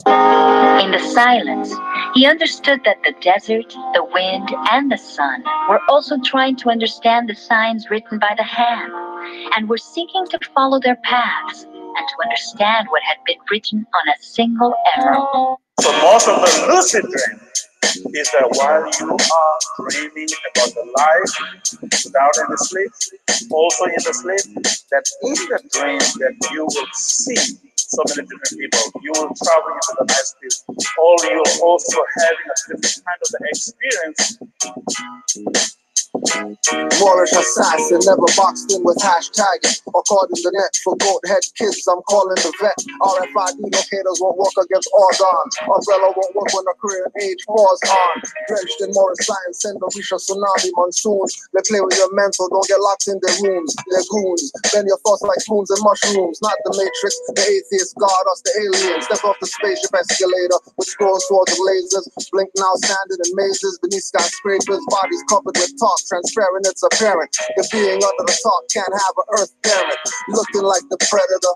In the silence, he understood that the desert, the wind, and the sun were also trying to understand the signs written by the hand, and were seeking to follow their paths and to understand what had been written on a single emerald. So most of the lucid dream is that while you are dreaming about the life without any sleep, also in the sleep, that in the dream that you will see so many different people, you will travel into the night space, or you're also having a different kind of experience. Moorish assassin, never boxed in with hashtagging or caught in the net for goat head kids. I'm calling the vet. RFID locators won't work against Oregon. Umbrella won't work when a career age falls on. Drenched in Morris science, send the Risha tsunami monsoons. They play with your mental, don't get locked in their rooms. They're goons, bend your thoughts like spoons and mushrooms. Not the Matrix, the atheist, God, us the aliens. Step off the spaceship escalator, which goes towards the lasers. Blink now, standing in mazes beneath skyscrapers. Bodies covered with talk, transparent, it's apparent. The being under the talk can't have an earth parent. Looking like the predator,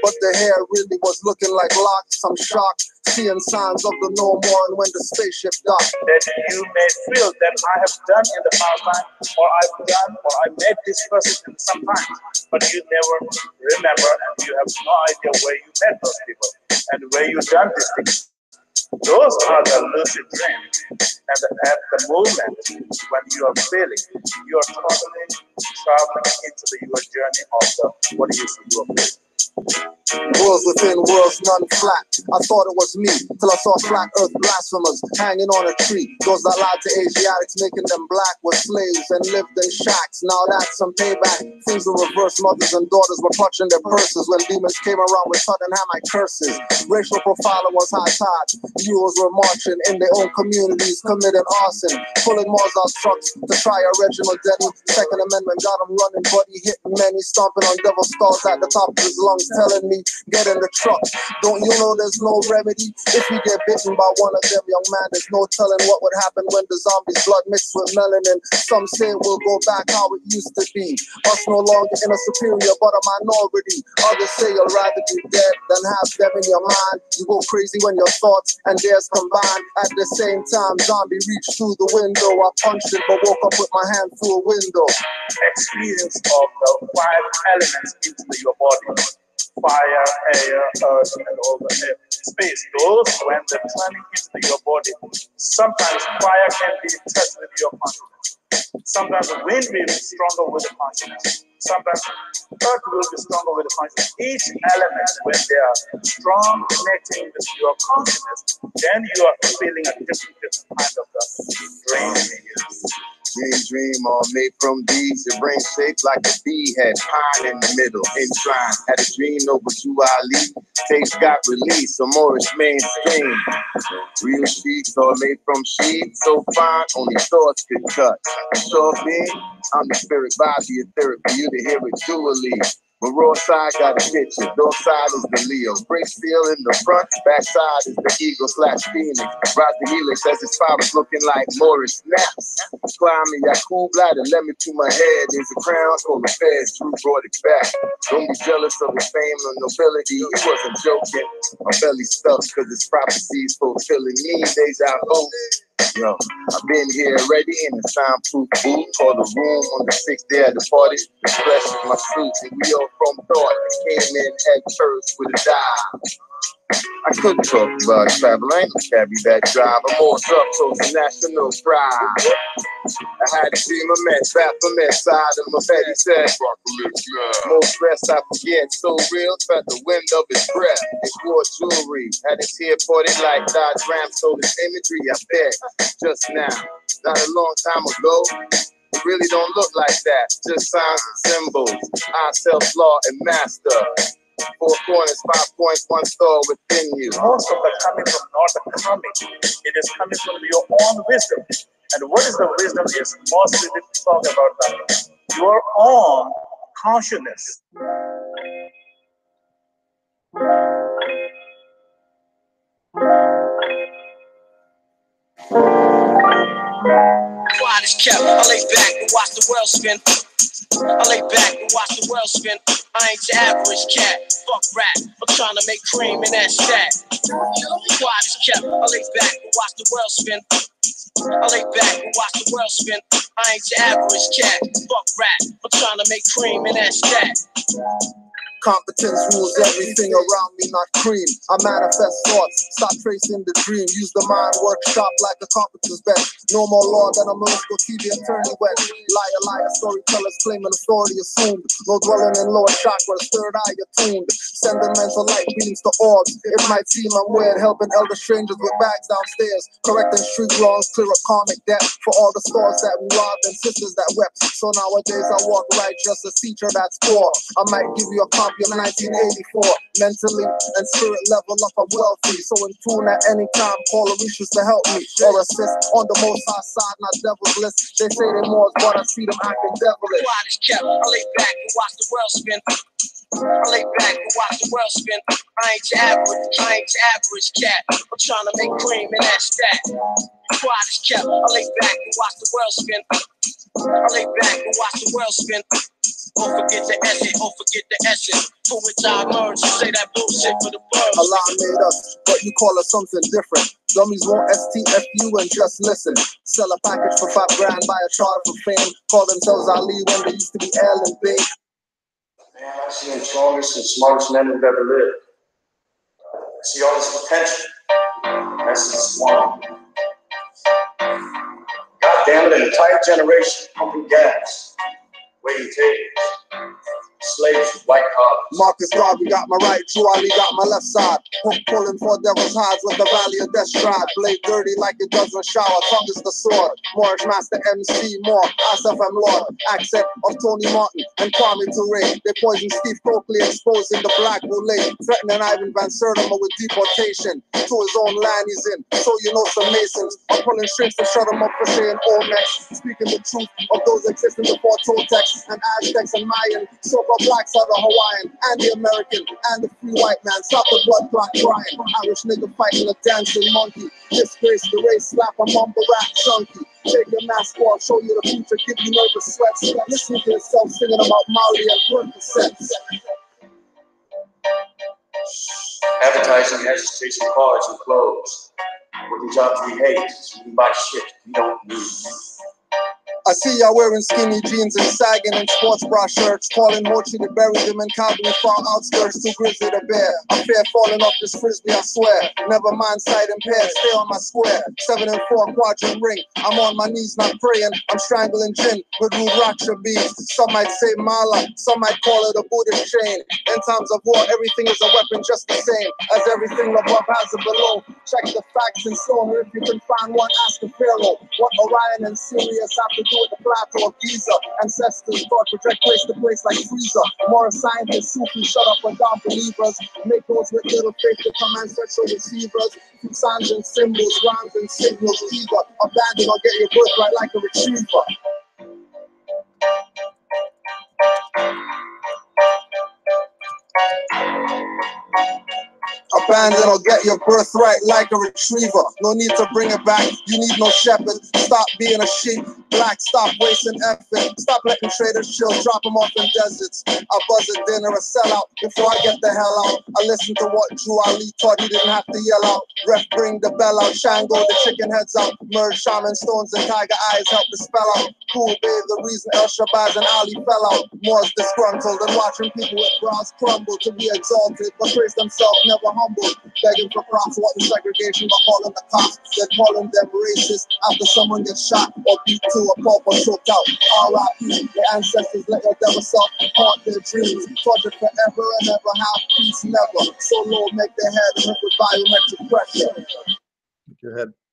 but the hair really was looking like locks. I'm shocked, seeing signs of the no more and when the spaceship docked. That you may feel that I have done in the past time, or I've done, or I met this person sometimes, but you never remember and you have no idea where you met those people and where you done these things. Those are the lucid dreams. And at the moment when you are feeling, you are totally traveling into your journey of the what is you are feeling. Worlds within worlds, none flat. I thought it was me, till I saw flat earth blasphemers hanging on a tree. Those that lied to Asiatics, making them black, were slaves and lived in shacks. Now that's some payback. Things were reversed, mothers and daughters were clutching their purses when demons came around with Tottenhamite curses. Racial profiling was high tide. Mules were marching in their own communities, committing arson, pulling Mozart's trucks to try original Denny. Second Amendment got him running, but he hit many, stomping on devil skulls at the top of his lungs, telling me, get in the truck. Don't you know there's no remedy? If you get bitten by one of them, young man, there's no telling what would happen when the zombie's blood mixed with melanin. Some say we'll go back how it used to be. Us no longer in a superior but a minority. Others say you'll rather be dead than have them in your mind. You go crazy when your thoughts and theirs combine. At the same time, zombie reached through the window. I punched it but woke up with my hand through a window. Experience of the 5 elements into your body. Fire, air, earth, and all the air, space. Those, when they're turning into your body, sometimes fire can be touched with your consciousness. Sometimes the wind will be stronger with the consciousness. Sometimes earth will be stronger with the consciousness. Each element, when they are strong, connecting with your consciousness, then you are feeling a different kind of the dream. Dream, all made from bees. Your brain shaped like a bee head, pine in the middle, enshrined. Had a dream over to Ali. Taste got released, so Moorish mainstream. Real sheets all made from sheets, so fine, only thoughts could cut. Sure being, I'm the spirit vibe, the etheric for you to hear it dually. My raw side got a picture, door side is the Leo. Break seal in the front, back side is the eagle / phoenix. Rise the helix as his powers looking like Moorish snaps. Climbing Yakub ladder, let me to my head. There's a crown for the feds, Drew brought it back. Don't be jealous of his fame or nobility, he wasn't joking. My belly stuffed cause his prophecies fulfilling me, deja vu. Yo, I've been here already in a soundproof booth called the room on the 6th day of the party. The flesh is my suit, and we all from thought. Came in head first with a dive. I could talk about travel, I ain't no carry that drive. I'm all up, so it's national pride. I had to see my man, Baphomet side of my bed. He said, most stress I forget, so real, felt the wind of his breath. It wore jewelry, had his hair parted like Dodge Ram, so this imagery I bet just now, not a long time ago. It really don't look like that, just signs and symbols. I self-law and master. 4 corners, 5 points, 1 star within you. Most of the coming from not the coming. It is coming from your own wisdom. And what is the wisdom is mostly to talk about that. Your own consciousness. Quiet as kept. I lay back and watch the world spin. I lay back and watch the world spin. I ain't your average cat. fuck rap. I'm trying to make cream and that's that. Quiet is kept. I lay back and watch the world spin. I lay back and watch the world spin. I ain't your average cat. Fuck rap. I'm trying to make cream and that's that. Competence rules everything around me, not cream. I manifest thoughts, stop tracing the dream. Use the mind workshop like a competence bench. No more law than a municipal TV attorney went. Liar, liar, storytellers claiming authority assumed. No dwelling in lower chakras, third eye attuned. Sending mental light beams to orbs. It might seem I'm weird, helping elder strangers with bags downstairs. Correcting street wrongs, clear up karmic debt for all the stores that we robbed and sisters that wept. So nowadays I walk right, just a teacher that's poor. I might give you a copy of 1984. Mentally and spirit level up, I'm wealthy. So in tune at any time, call Orishas to help me or assist on the most high side, not devil's list. They say they more, but I see them acting devilish. Quiet is kept. I lay back and watch the world spin. I lay back and watch the world spin. I ain't your average cat. I'm trying to make cream and that's that. Quiet is kept. I lay back and watch the world spin. I lay back and watch the world spin. Don't forget the essence, don't forget the essence. For which I emerge, you say that bullshit for the birds. Allah made us, but you call us something different. Dummies won't STFU and just listen. Sell a package for $5 grand, buy a charter for fame. Call themselves Ali when they used to be L and B. Man, I see the strongest and smartest men who've ever lived. I see all this potential. That's just one. God damn it, an entire generation pumping gas, waiting tables, slaves with white collars. Marcus Garvey got my right, True Ali got my left side. Hook pulling for devil's hides with the valley of death stride. Blade dirty like it doesn't shower, tongue is the sword. Morris Master MC Moore, SFM Lord. Accent of Tony Martin and Kwame Ture. They poison Steve Coakley, exposing the black boule. Threatening Ivan Van Sertima with deportation. To his own land he's in, so you know some Masons are pulling strings to shut him up for saying Olmecs. Speaking the truth of those existing before Toltecs and Aztecs and Mayan. So-called blacks are the Hawaiian and the American and the free white man. Stop the blood clot crying. Irish nigga fighting a dancing monkey. Disgrace the race, slap a mumble rap chunky. Take your mask off, show you the future, give you nervous sweats. Listen to yourself singing about Maori and percocets. Advertising has us chasing cars and clothes. Working jobs we hate, so we buy shit we don't need. I see y'all wearing skinny jeans and sagging and sports bra shirts, calling Mochi to bury them in Calgary far outskirts, too grizzly to bear. I fear falling off this frisbee, I swear. Never mind sight impaired, stay on my square. 7 and 4 quadrant ring. I'm on my knees, not praying. I'm strangling gin with rude raksha beads. Some might say mala, some might call it a Buddhist chain. In times of war, everything is a weapon just the same as everything above has a below. Check the facts and so on. If you can find one, ask a pharaoh. What Orion and Sirius have to do with the plateau of Giza? Ancestors thought project place to place like freezer. More scientists, Sufi, shut up and down believers. Make those with little faith become ancestral receivers. Through signs and symbols, rhymes and signals. Either abandon or get your birthright like a retriever. Abandon or get your birthright like a retriever. No need to bring it back, you need no shepherd. Stop being a sheep, black, stop wasting effort. Stop letting traders chill, drop them off in deserts. I buzz at dinner, a sellout before I get the hell out. I listen to what Drew Ali taught, he didn't have to yell out. Ref, bring the bell out, Shango, the chicken heads out. Merge shaman stones and tiger eyes, help the spell out. Cool, babe, the reason El Shabazz and Ali fell out. More's disgruntled and watching people with brows crumble to be exalted, but praise themselves, never humble. Begging for props, what the segregation, but calling the cops. They're calling them racist after someone gets shot or beat to a pulp or choked out. R.I.P. Your ancestors let your devil self haunt their dreams. Tortured forever and ever, have peace never. So low, make their head hurt with biometric pressure.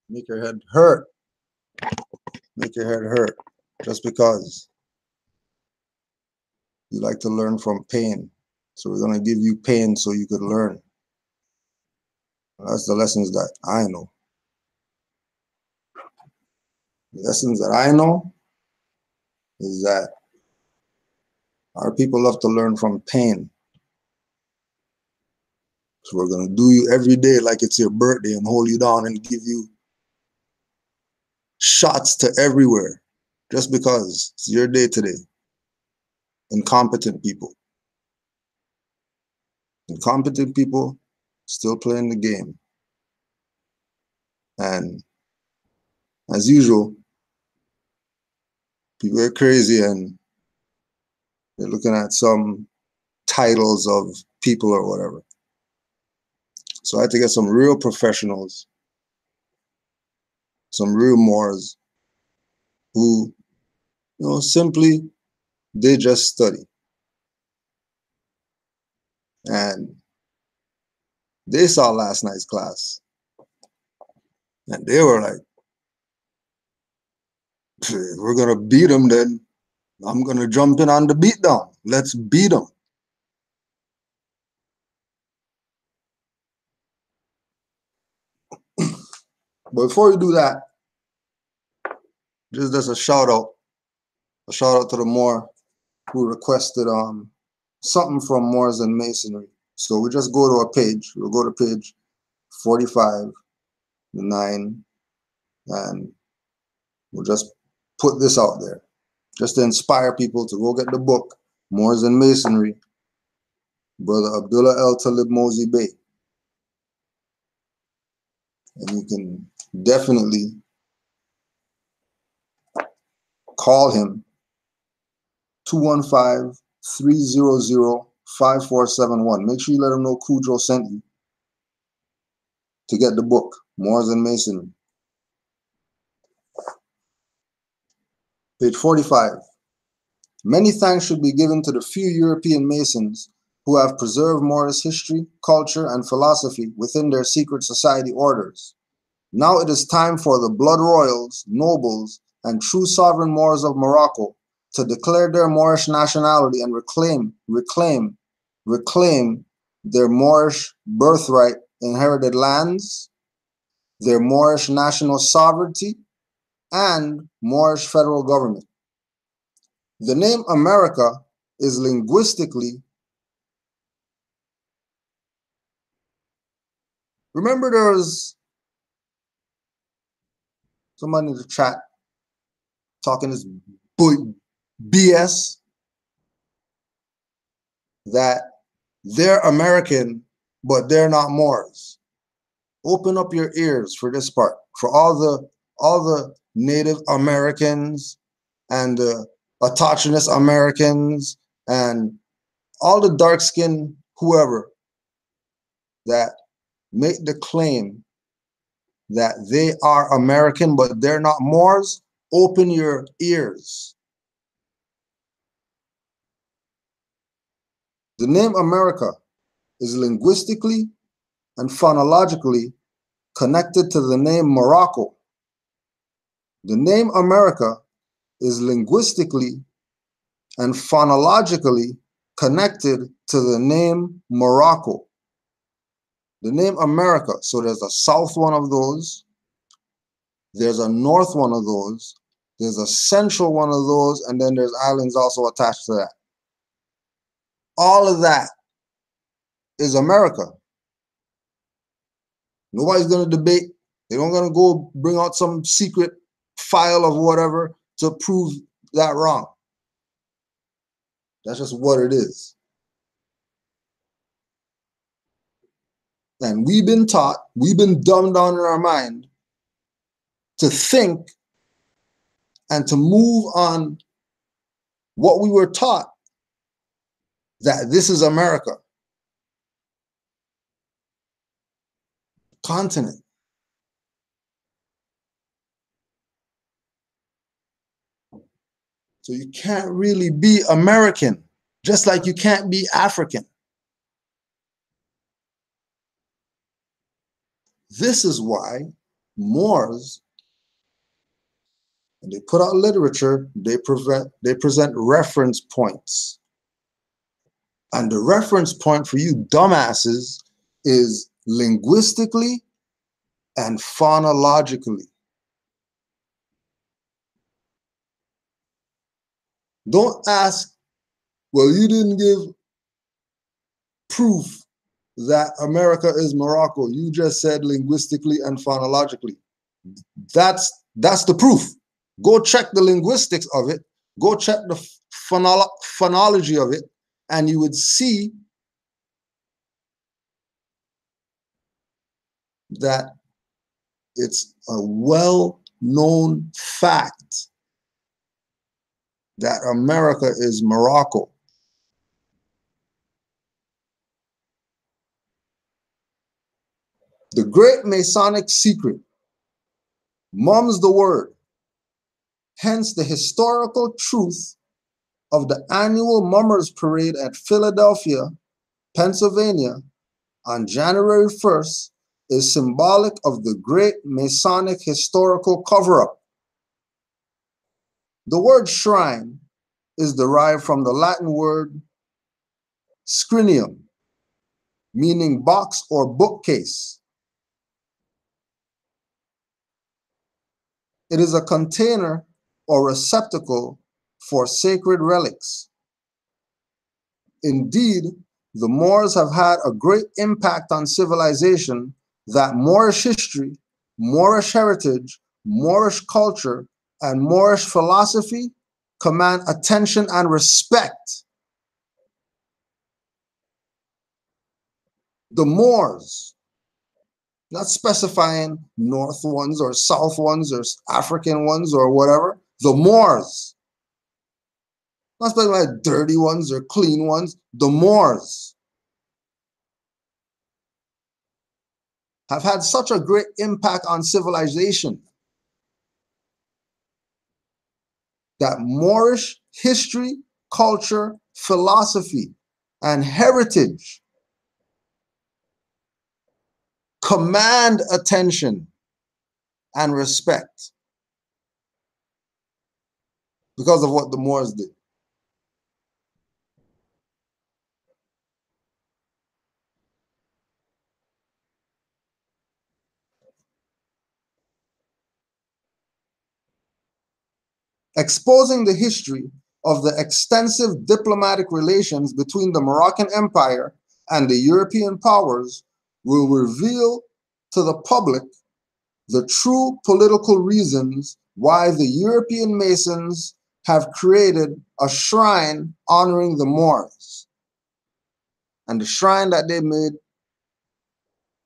Make your head hurt. Make your head hurt. Just because you like to learn from pain. So we're gonna give you pain so you could learn. That's the lessons that I know. The lessons that I know is that our people love to learn from pain. So we're gonna do you every day like it's your birthday and hold you down and give you shots to everywhere just because it's your day today. Incompetent people. And competent people still playing the game. And as usual, people are crazy and they're looking at some titles of people or whatever. So I had to get some real professionals, some real Moors who, simply, they just study. And they saw last night's class and they were like, if we're going to beat them, then I'm going to jump in on the beatdown. Let's beat them. But before we do that, just a shout out to the Moor who requested something from Moors and Masonry. So we just go to a page. We'll go to page 45, 9, and we'll just put this out there, just to inspire people to go get the book, Moors and Masonry, Brother Abdullah El Talib Mosey Bey. And you can definitely call him 215-300-5471. Make sure you let him know Kudro sent you to get the book, Moors and Masonry. Page 45. Many thanks should be given to the few European Masons who have preserved Moorish history, culture, and philosophy within their secret society orders. Now it is time for the blood royals, nobles, and true sovereign Moors of Morocco to declare their Moorish nationality and reclaim their Moorish birthright inherited lands, their Moorish national sovereignty, and Moorish federal government. The name America is linguistically, remember there was somebody in the chat talking this BS that they're American, but they're not Moors. Open up your ears for this part, for all the Native Americans and the autochthonous Americans and all the dark-skinned whoever that make the claim that they are American, but they're not Moors. Open your ears. The name America is linguistically and phonologically connected to the name Morocco. The name America is linguistically and phonologically connected to the name Morocco. The name America, so there's a south one of those, there's a north one of those, there's a central one of those, and then there's islands also attached to that. All of that is America. Nobody's going to debate. They're not going to go bring out some secret file of whatever to prove that wrong. That's just what it is. And we've been taught, we've been dumbed down in our mind to think and to move on what we were taught, that this is America. Continent. So you can't really be American, just like you can't be African. This is why Moors, when they put out literature, they present reference points. And the reference point for you dumbasses is linguistically and phonologically. Don't ask, well, you didn't give proof that America is Morocco. You just said linguistically and phonologically. That's the proof. Go check the linguistics of it. Go check the phonology of it, and you would see that it's a well-known fact that America is Morocco. The great Masonic secret mum's the word. Hence the historical truth of the annual Mummers Parade at Philadelphia, Pennsylvania on January 1st is symbolic of the great Masonic historical cover-up. The word shrine is derived from the Latin word scrinium, meaning box or bookcase. It is a container or receptacle for sacred relics. Indeed, the Moors have had a great impact on civilization that Moorish history, Moorish heritage, Moorish culture, and Moorish philosophy command attention and respect. The Moors, not specifying North ones or South ones or African ones or whatever, the Moors. Not specifying dirty ones or clean ones, the Moors have had such a great impact on civilization that Moorish history, culture, philosophy, and heritage command attention and respect because of what the Moors did. Exposing the history of the extensive diplomatic relations between the Moroccan Empire and the European powers will reveal to the public the true political reasons why the European Masons have created a shrine honoring the Moors. And the shrine that they made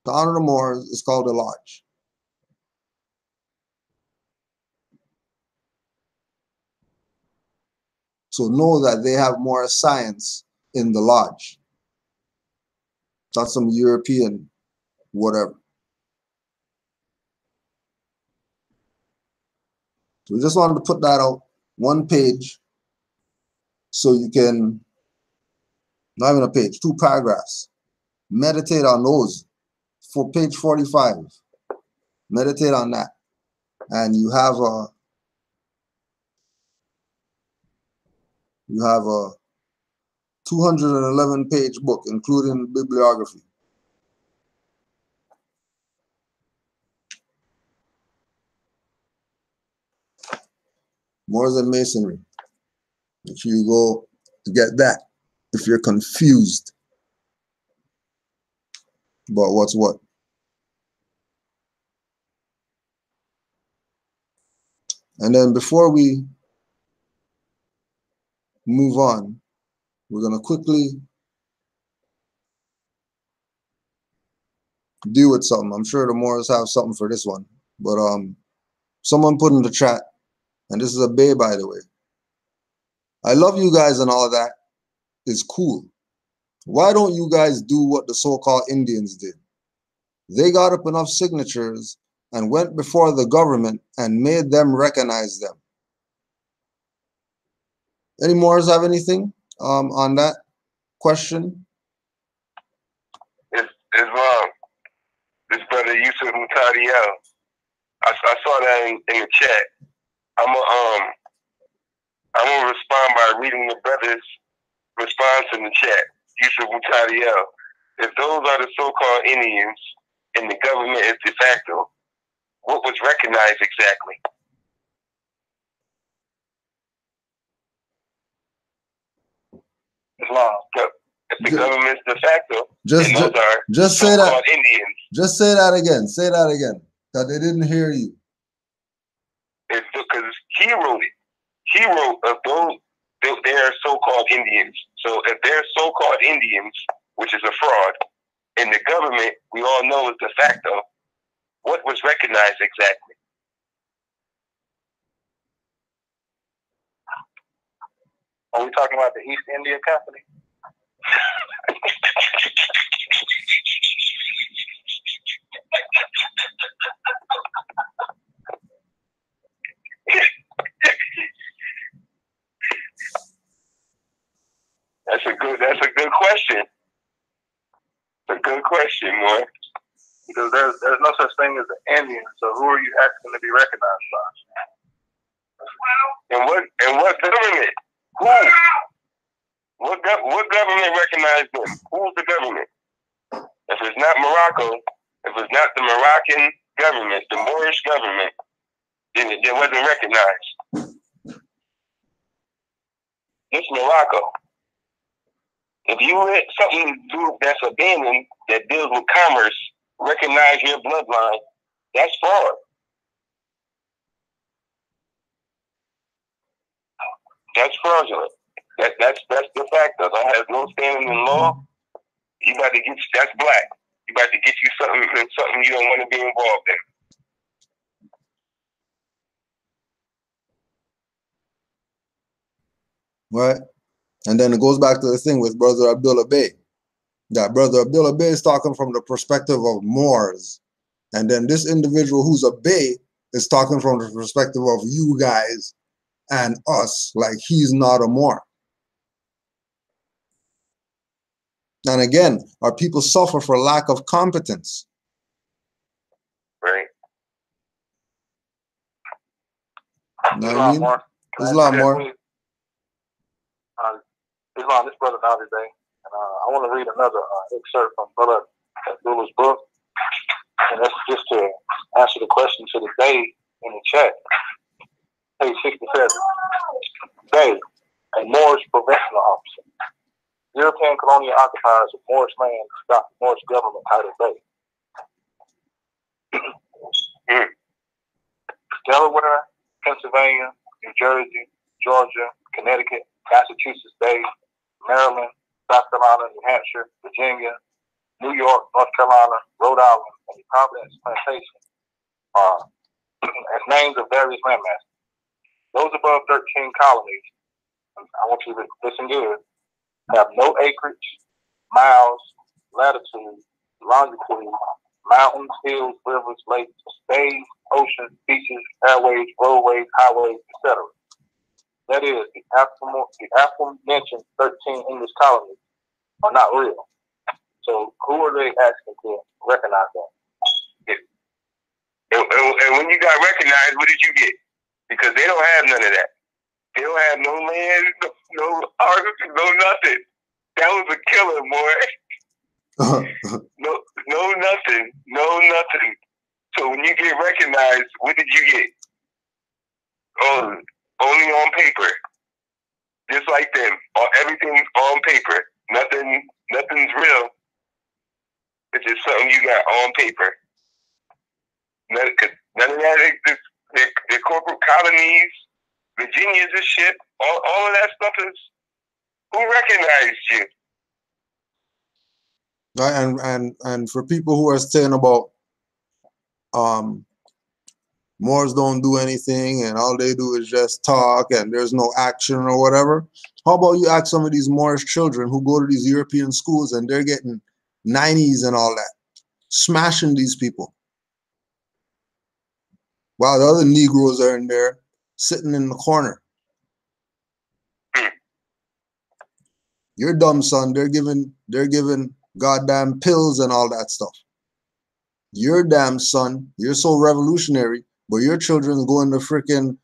to honor the Moors is called a lodge. So know that they have more science in the lodge. It's not some European whatever. So we just wanted to put that out one page so you can, not even a page, 2 paragraphs. Meditate on those for page 45. Meditate on that. And you have a 211-page book, including bibliography. Moors and Masonry. Make sure you go to get that if you're confused about what's what. And then before we move on, we're going to quickly deal with something. I'm sure the Moors have something for this one. But someone put in the chat, and this is a bae, by the way. I love you guys and all that. It's cool. Why don't you guys do what the so-called Indians did? They got up enough signatures and went before the government and made them recognize them. Any Moors have anything on that question? It's this brother Yusuf Mutadiel. I saw that in the chat. I'm gonna respond by reading the brother's response in the chat. Yusuf Mutadiel. If those are the so-called Indians and the government is de facto, what was recognized exactly? Islam. If the government's de facto, then those are just say so-called that, Indians. Just say that again. Say that again. That they didn't hear you. It's because he wrote it. He wrote of those, they're so-called Indians. So if they're so-called Indians, which is a fraud, and the government, we all know, is de facto, what was recognized exactly? Are we talking about the East India Company? That's a good question. It's a good question, boy. Because there's no such thing as an Indian, so who are you asking to be recognized by? And what government? Who? What government recognized them? Who's the government? If it's not Morocco, if it's not the Moroccan government, the Moorish government, then it wasn't recognized. It's Morocco. If you let something do that's abandoned that deals with commerce recognize your bloodline, that's fraud. That's fraudulent. That's the fact of it. Has no standing in law. You about to get that's black. You about to get you something you don't want to be involved in. Right? And then it goes back to the thing with Brother Abdullah Bey. That Brother Abdullah Bey is talking from the perspective of Moors. And then this individual who's a Bey is talking from the perspective of you guys and us, like he's not a Moor. And again, our people suffer for lack of competence. Right. You know what I mean? There's a lot more. Islam, this brother now today, and I want to read another excerpt from Brother Abdullah's book, and that's just to answer the question to the day in the chat. Page 67. Day, a Moorish professional officer. European colonial occupiers of Moorish land got the Moorish government title Bay. Delaware, Pennsylvania, New Jersey, Georgia, Connecticut, Massachusetts Bay, Maryland, South Carolina, New Hampshire, Virginia, New York, North Carolina, Rhode Island, and the Providence Plantation are as names of various landmasses. Those above 13 colonies, I want you to listen good, have no acreage, miles, latitude, longitude, mountains, hills, rivers, lakes, bays, oceans, beaches, airways, roadways, highways, etc. That is, the aforementioned 13 English colonies are not real. So who are they asking to recognize them? And when you got recognized, what did you get? Because they don't have none of that. They don't have no land, no art, no nothing. That was a killer, boy. No nothing. So when you get recognized, what did you get? Oh, only on paper. Just like them. Everything's on paper. Nothing's real. It's just something you got on paper. None of that exists. The corporate colonies, Virginia's a shit. All of that stuff is who recognized you? Right, and for people who are saying about Moors don't do anything and all they do is just talk and there's no action or whatever, how about you ask some of these Moorish children who go to these European schools and they're getting 90s and all that, smashing these people, while the other Negroes are in there sitting in the corner. Your dumb son, they're giving goddamn pills and all that stuff. Your damn son, you're so revolutionary, but your children go in the freaking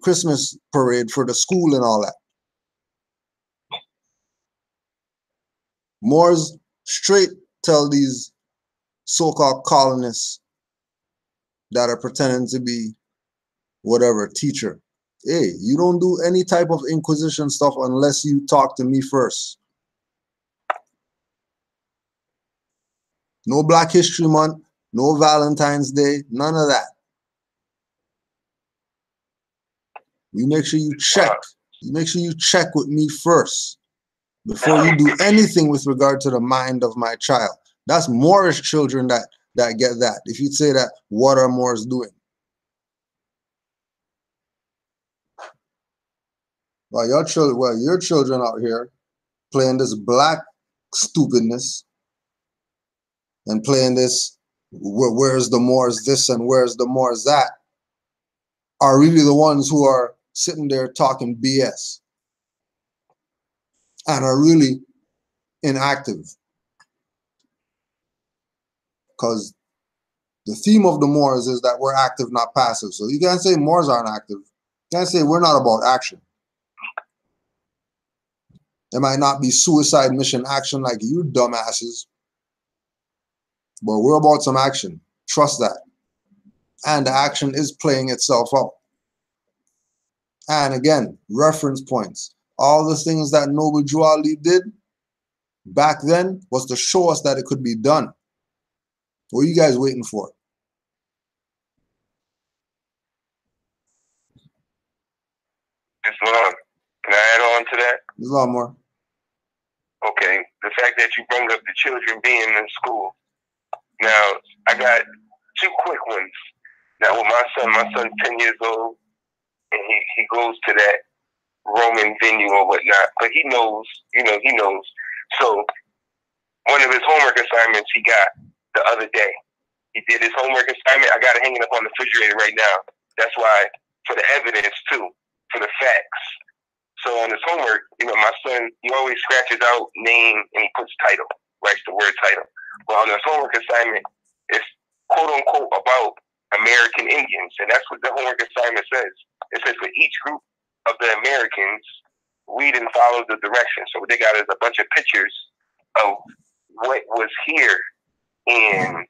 Christmas parade for the school and all that. Moors straight tell these so-called colonists that are pretending to be whatever teacher, hey, you don't do any type of Inquisition stuff unless you talk to me first. No Black History Month, no Valentine's Day, none of that. You make sure you check. You make sure you check with me first before you do anything with regard to the mind of my child. That's Moorish children that that get that. If you'd say that, what are Moors doing? Well, your children out here playing this black stupidness and playing this where's the Moors this and where's the Moors that are really the ones who are sitting there talking BS and are really inactive. Because the theme of the Moors is that we're active, not passive. So you can't say Moors aren't active. You can't say we're not about action. It might not be suicide mission action like you dumbasses, but we're about some action. Trust that. And the action is playing itself out. And again, reference points. All the things that Noble Drew Ali did back then was to show us that it could be done. What are you guys waiting for? Islam. Can I add on to that? There's a lot more. Okay. The fact that you bring up the children being in school. Now, I got two quick ones. Now, with my son's 10 years old, and he goes to that Roman venue or whatnot, but he knows, he knows. So, one of his homework assignments he got the other day. He did his homework assignment. I got it hanging up on the refrigerator right now. That's why, for the evidence too, for the facts. So on his homework, my son, he always scratches out name and he puts title, writes the word title. Well, on his homework assignment, it's quote unquote about American Indians, and that's what the homework assignment says. It says for each group of the Americans, read and follow the directions. So what they got is a bunch of pictures of what was here, and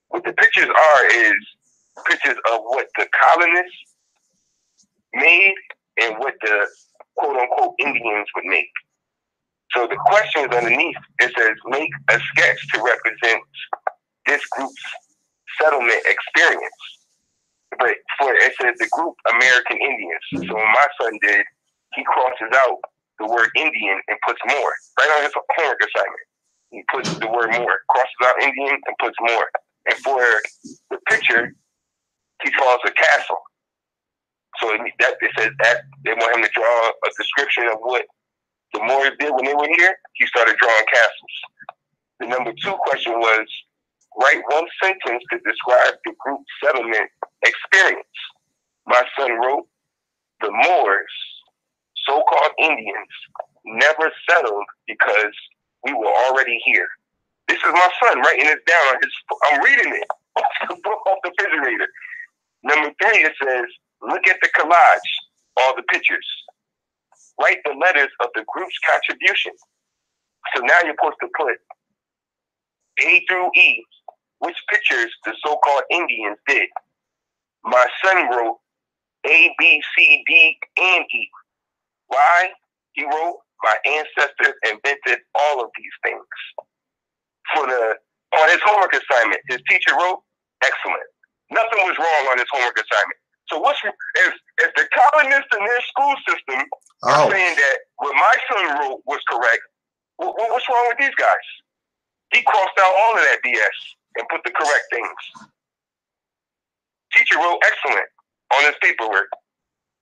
what the pictures are is pictures of what the colonists made and what the quote-unquote Indians would make. So the questions underneath, it says, make a sketch to represent this group's settlement experience. But it says the group American Indians. So what my son did, he crosses out the word Indian and puts more. Right on his homework assignment. He puts the word more, crosses out Indian and puts more. And for the picture, he draws a castle. So it says that they want him to draw a description of what the Moors did when they were here. He started drawing castles. The number 2 question was, write one sentence to describe the group settlement experience. My son wrote, the Moors, so-called Indians, never settled because we were already here. This is my son writing this down. I'm reading it off the refrigerator. Number 3, it says, look at the collage, all the pictures. Write the letters of the group's contribution. So now you're supposed to put A through E, which pictures the so-called Indians did. My son wrote A, B, C, D, and E. Why? He wrote, my ancestors invented all of these things. On his homework assignment, his teacher wrote, excellent. Nothing was wrong on his homework assignment. So if the colonists in their school system are saying that what my son wrote was correct, what's wrong with these guys? He crossed out all of that BS and put the correct things. Teacher wrote excellent on his paperwork.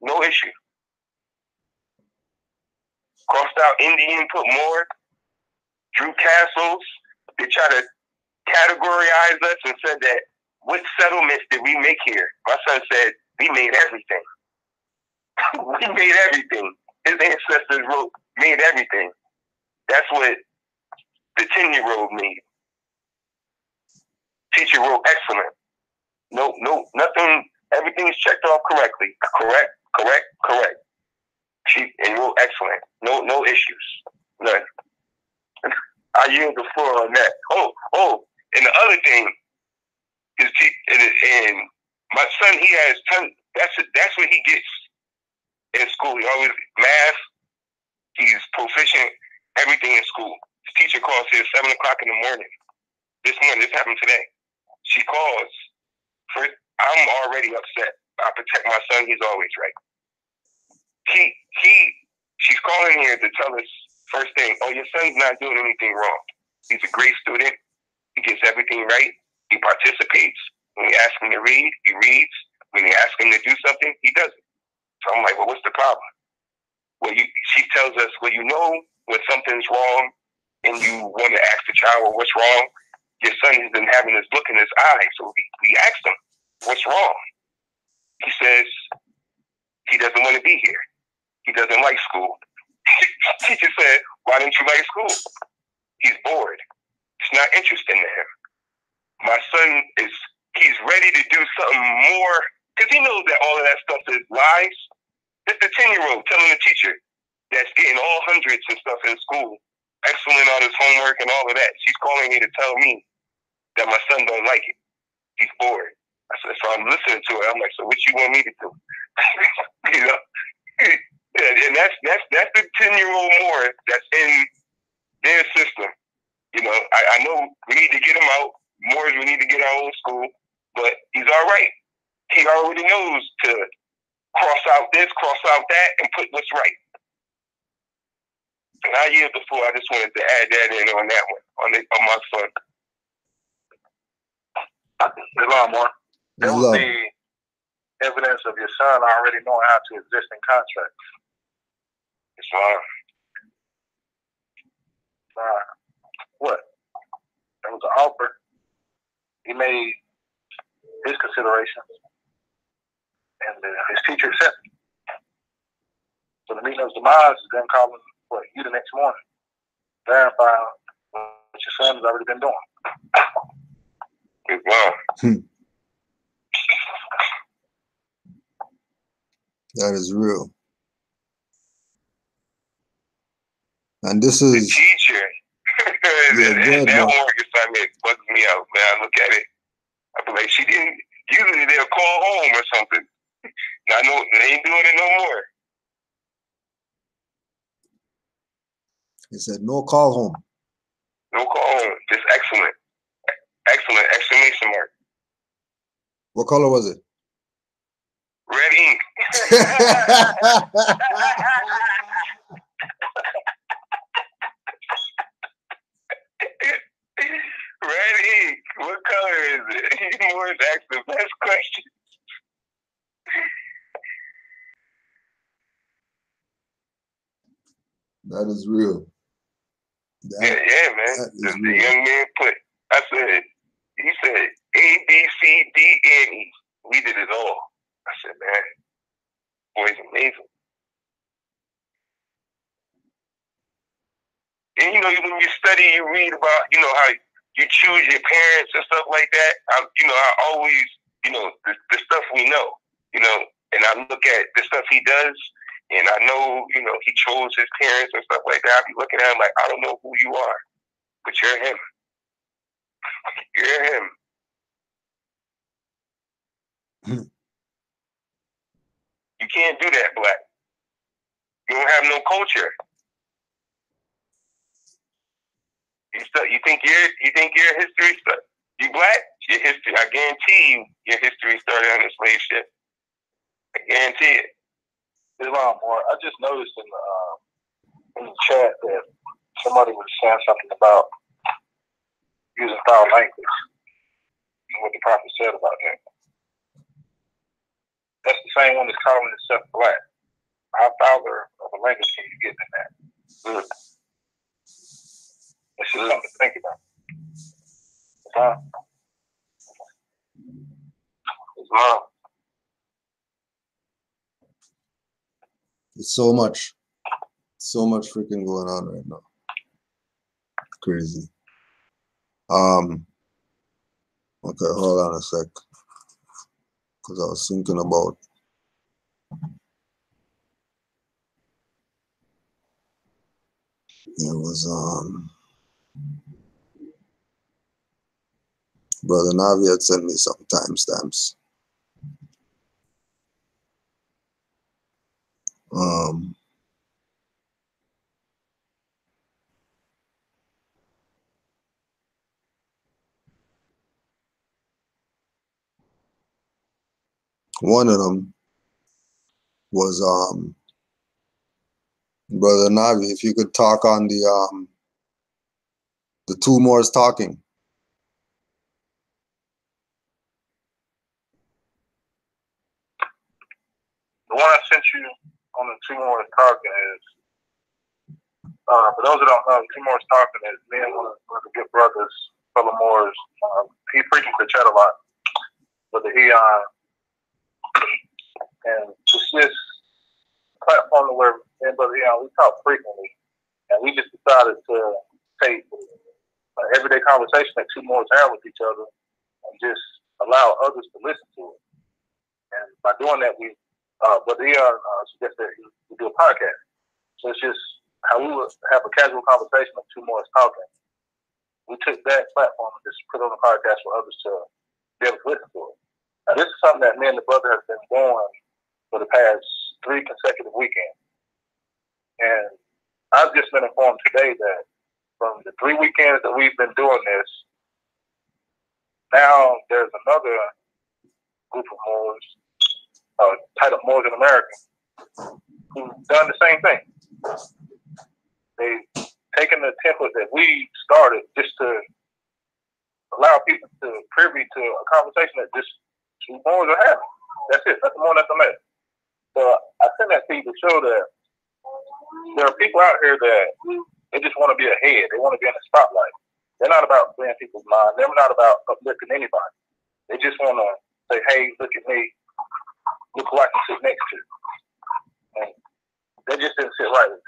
No issue. Crossed out Indian, put more. Drew castles. They try to categorize us and said that what settlements did we make here? My son said, we made everything. We made everything. His ancestors made everything. That's what the 10-year-old made. Teacher wrote excellent. No, nothing. Everything's checked off correctly. Correct. She wrote excellent. No issues. None. I yield the floor on that. Oh, and the other thing is, and my son, he has tons. That's what he gets in school. He always math. He's proficient. Everything in school. His teacher calls here at 7:00 in the morning. This happened today. She calls. I'm already upset. I protect my son. He's always right. She's calling here to tell us first thing. Oh, your son's not doing anything wrong. He's a great student. He gets everything right. He participates. When we ask him to read, he reads. When we ask him to do something, he does it. So I'm like, well, what's the problem? Well, she tells us, well, you know when something's wrong and you want to ask the child, well, what's wrong? Your son has been having this look in his eye. So we asked him, what's wrong? He says he doesn't want to be here. He doesn't like school. Teacher said, why don't you like school? He's bored. It's not interesting to him. My son he's ready to do something more because he knows that all of that stuff is lies. It's the 10-year-old telling the teacher that's getting all hundreds and stuff in school, excellent on his homework and all of that. She's calling me to tell me that my son don't like it. He's bored. I said, so I'm listening to it. I'm like, so what you want me to do? You know? And that's the 10-year-old more that's in their system. You know, I know we need to get him out more as we need to get our own school, but he's all right. He already knows to cross out this, cross out that, and put what's right. And I yield the floor. I just wanted to add that in on that one, on my son. There's a lot more. There would be evidence of your son already knowing how to exist in contracts. It's fine. What? There was an offer. He made his considerations, and his teacher accepted. So the meeting of his demise is then calling you the next morning, verify what your son has already been doing. Wow. That is real. And this is the teacher. That homework assignment bugs me out, man. I look at it. I be like, she didn't. Usually they'll call home or something. Now I know they ain't doing it no more. He said, no call home. No call home. Just excellent. Excellent! Exclamation mark. What color was it? Red ink. Red ink. What color is it? Morris asked the best question. That is real. Yeah, man. The young man put. I said. He said A, B, C, D, and E. We did it all. I said, man, boy's amazing. And you know, when you study, you read about, you know, how you choose your parents and stuff like that. I always, you know, the stuff we know, you know, and I look at the stuff he does, and I know, you know, he chose his parents and stuff like that. I be looking at him like, I don't know who you are, but you're him. You're him. You can't do that, Black. You don't have no culture. You think your history stuff. You Black? Your history. I guarantee you, your history started on the slave ship. I guarantee it. There's a lot more. I just noticed in the chat that somebody was saying something about using foul language and what the prophet said about that. That's the same one that's calling itself Black. How fouler of a language can you get in that? Good. It's just something to think about. Islam. It's so much freaking going on right now. Crazy. Okay, hold on a sec. Because I was thinking about it was Brother Navi had sent me some timestamps. One of them was Brother Navi, if you could talk on the two Moors talking. the one I sent you on the Two Moors Talking is, for those that don't know, Two Moors Talking is me and one of the good brothers, fellow Moors. He preaches the chat a lot, but the Eon, and it's this platform where me and Brother Eon, we talk frequently, and we just decided to take an everyday conversation that two Moors have with each other and just allow others to listen to it. And by doing that, Brother Eon suggested we do a podcast. So it's just how we would have a casual conversation of two Moors talking. We took that platform and just put it on the podcast for others to be able to listen to it. Now, this is something that me and the brother have been doing for the past 3 consecutive weekends. And I've just been informed today that from the 3 weekends that we've been doing this, now there's another group of Moors, titled Moors in America, who've done the same thing. They've taken the template that we started just to allow people to privy to a conversation that just two Moors are having. That's it. Nothing more, nothing less. So I send that to you to show that there are people out here that they just want to be ahead. They want to be in the spotlight. They're not about playing people's minds. They're not about uplifting anybody. They just want to say, hey, look at me. Look who I can sit next to. And they just didn't sit right with me.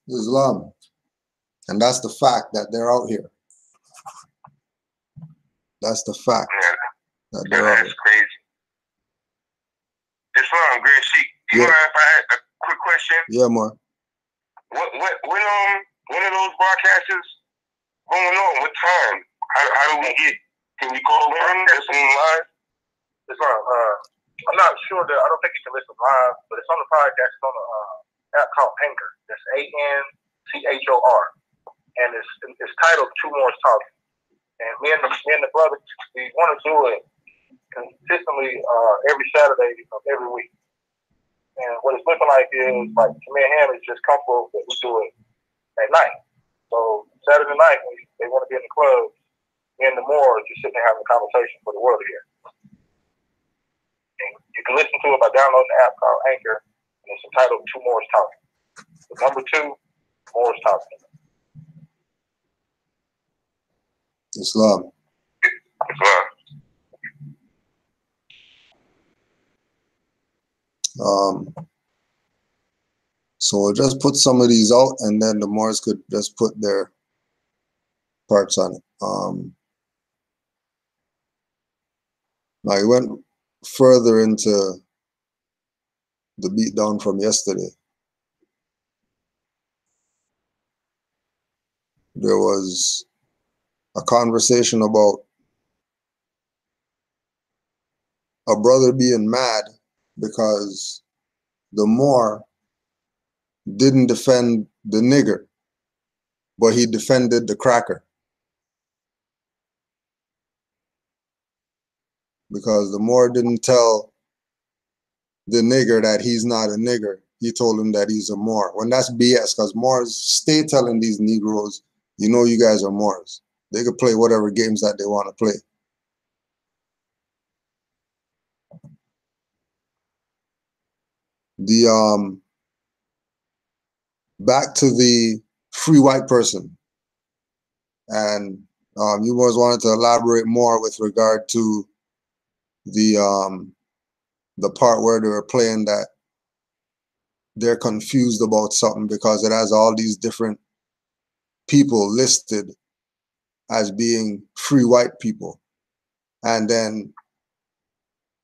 Islam. And that's the fact that they're out here. That's the fact that they're out here. That's crazy. Islam, Grand Sheik. You mind if I ask a quick question? Yeah, more. When are those broadcasts going on? What time? How do we get? Can we call in? Listen live? Islam, I'm not sure that I don't think you can listen live, but it's on the podcast. It's on the app called Anchor. That's ANCHOR, and it's titled Two Moors Talking. And me and the brother, we want to do it consistently every Saturday of every week. And what it's looking like is, like, me and him is just comfortable that we do it at night. So Saturday night, when they want to be in the club, me and the Moors just sitting there having a conversation for the world to hear. And you can listen to it by downloading the app called Anchor, and it's entitled Two Moors Talking. The number 2, Moors Talking. Islam. So we'll just put some of these out, and then the Moors could just put their parts on it. Now he went further into the beatdown from yesterday. There was a conversation about a brother being mad because the Moor didn't defend the nigger, but he defended the cracker. Because the Moor didn't tell the nigger that he's not a nigger. He told him that he's a Moor. When that's BS, because Moors stay telling these Negroes, you know you guys are Moors. They could play whatever games that they want to play. Back to the free white person. And you Moors wanted to elaborate more with regard to the part where they were playing that they're confused about something because it has all these different people listed as being free white people, and then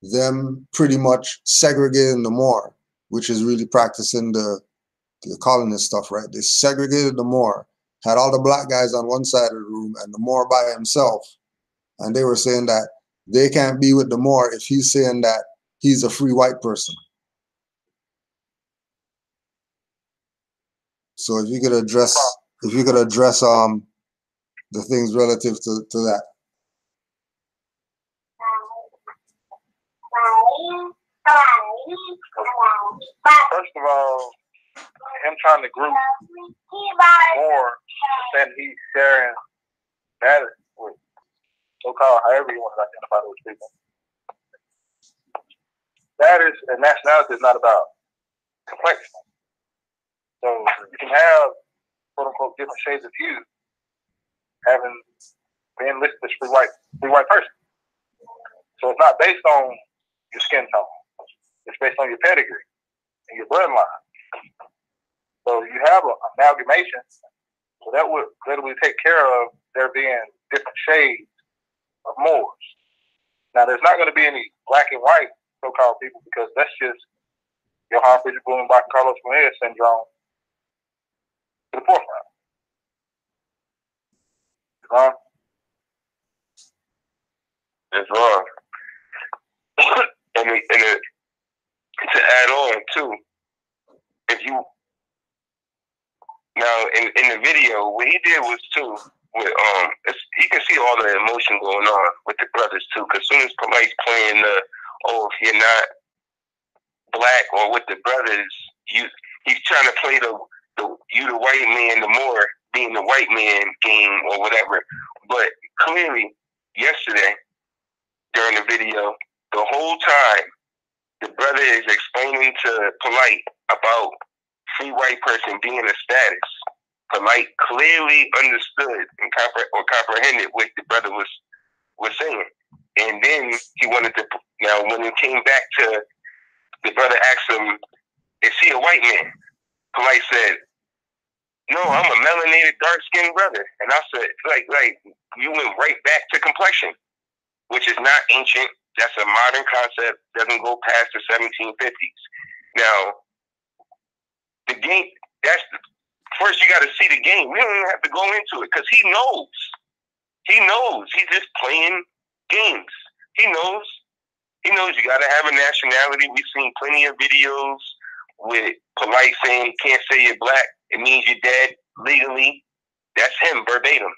them pretty much segregating the Moor, which is really practicing the colonist stuff, right? They segregated the Moor, had all the black guys on one side of the room and the Moor by himself, and they were saying that they can't be with the Moor if he's saying that he's a free white person. So if you could address the things relative to that. First of all, him trying to group more than he's sharing that with so-called, however you want to identify those people. Status and nationality is not about complexion. So you can have, quote unquote, different shades of hue, having been listed as free white person. So it's not based on your skin tone. It's based on your pedigree and your bloodline. So you have an amalgamation. So that would literally take care of there being different shades of Moors. Now, there's not going to be any black and white so-called people because that's just Johann Friedrich Blumenbach, Carlos Bonilla syndrome to the forefront. It's wrong. and to add on too, if you now in the video, what he did was too with you can see all the emotion going on with the brothers too. Because soon as Polite's playing if you're not black or with the brothers, he's trying to play the white man, the more being the white man game or whatever. But clearly, yesterday during the video, the whole time the brother is explaining to Polite about free white person being a status. Polite clearly understood and comprehended what the brother was saying. And then he wanted to, now when it came back to, the brother asked him, is he a white man? Polite said, no, I'm a melanated, dark-skinned brother. And I said, like you went right back to complexion, which is not ancient. That's a modern concept, doesn't go past the 1750s. Now, the game, first you got to see the game. We don't even have to go into it because he knows. He knows. He's just playing games. He knows. He knows you got to have a nationality. We've seen plenty of videos with Polite saying, can't say you're black. It means you're dead legally. That's him verbatim.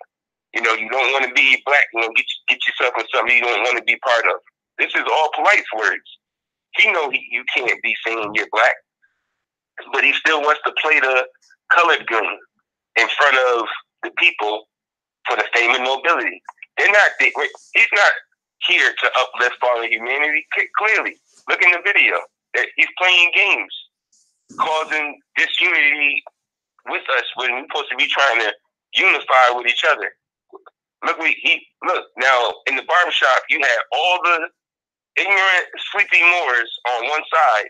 You know, you don't want to be black. You know, get yourself in something you don't want to be part of. This is all Polite's words. He knows you can't be saying you're black, but he still wants to play the colored game in front of the people for the fame and nobility. He's not here to uplift all of humanity. Clearly, look in the video. He's playing games, causing disunity with us when we're supposed to be trying to unify with each other. Look now in the barbershop, you had all the ignorant, sleepy Moors on one side,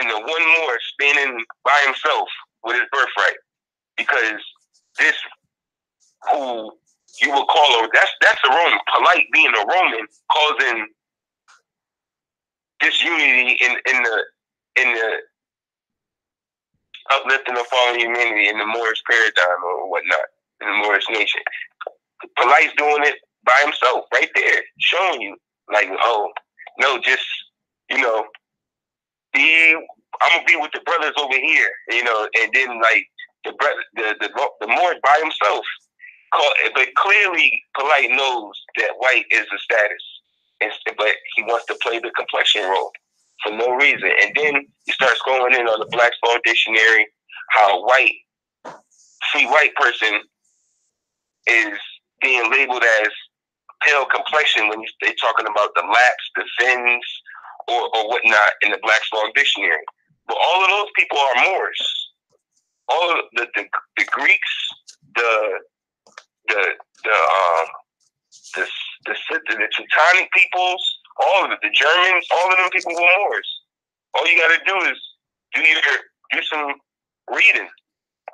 and the one Moor standing by himself with his birthright, because this who you would call that's a Roman. Polite being a Roman, causing disunity in the uplifting of fallen humanity in the Moorish paradigm or whatnot, in the Moorish nation. Polite's doing it by himself, right there, showing you, like, oh, no, just, you know, I'm gonna be with the brothers over here, you know, and then like the Moor by himself. But clearly, Polite knows that white is a status, but he wants to play the complexion role for no reason. And then he starts going in on the Black's Law Dictionary, how free white person is being labeled as pale complexion when they're talking about the lapse, the sins, or whatnot in the Black's Law Dictionary. But all of those people are Moors. All of the Greeks, the Teutonic peoples, all of it, the Germans, all of them people were Moors. All you got to do is do some reading.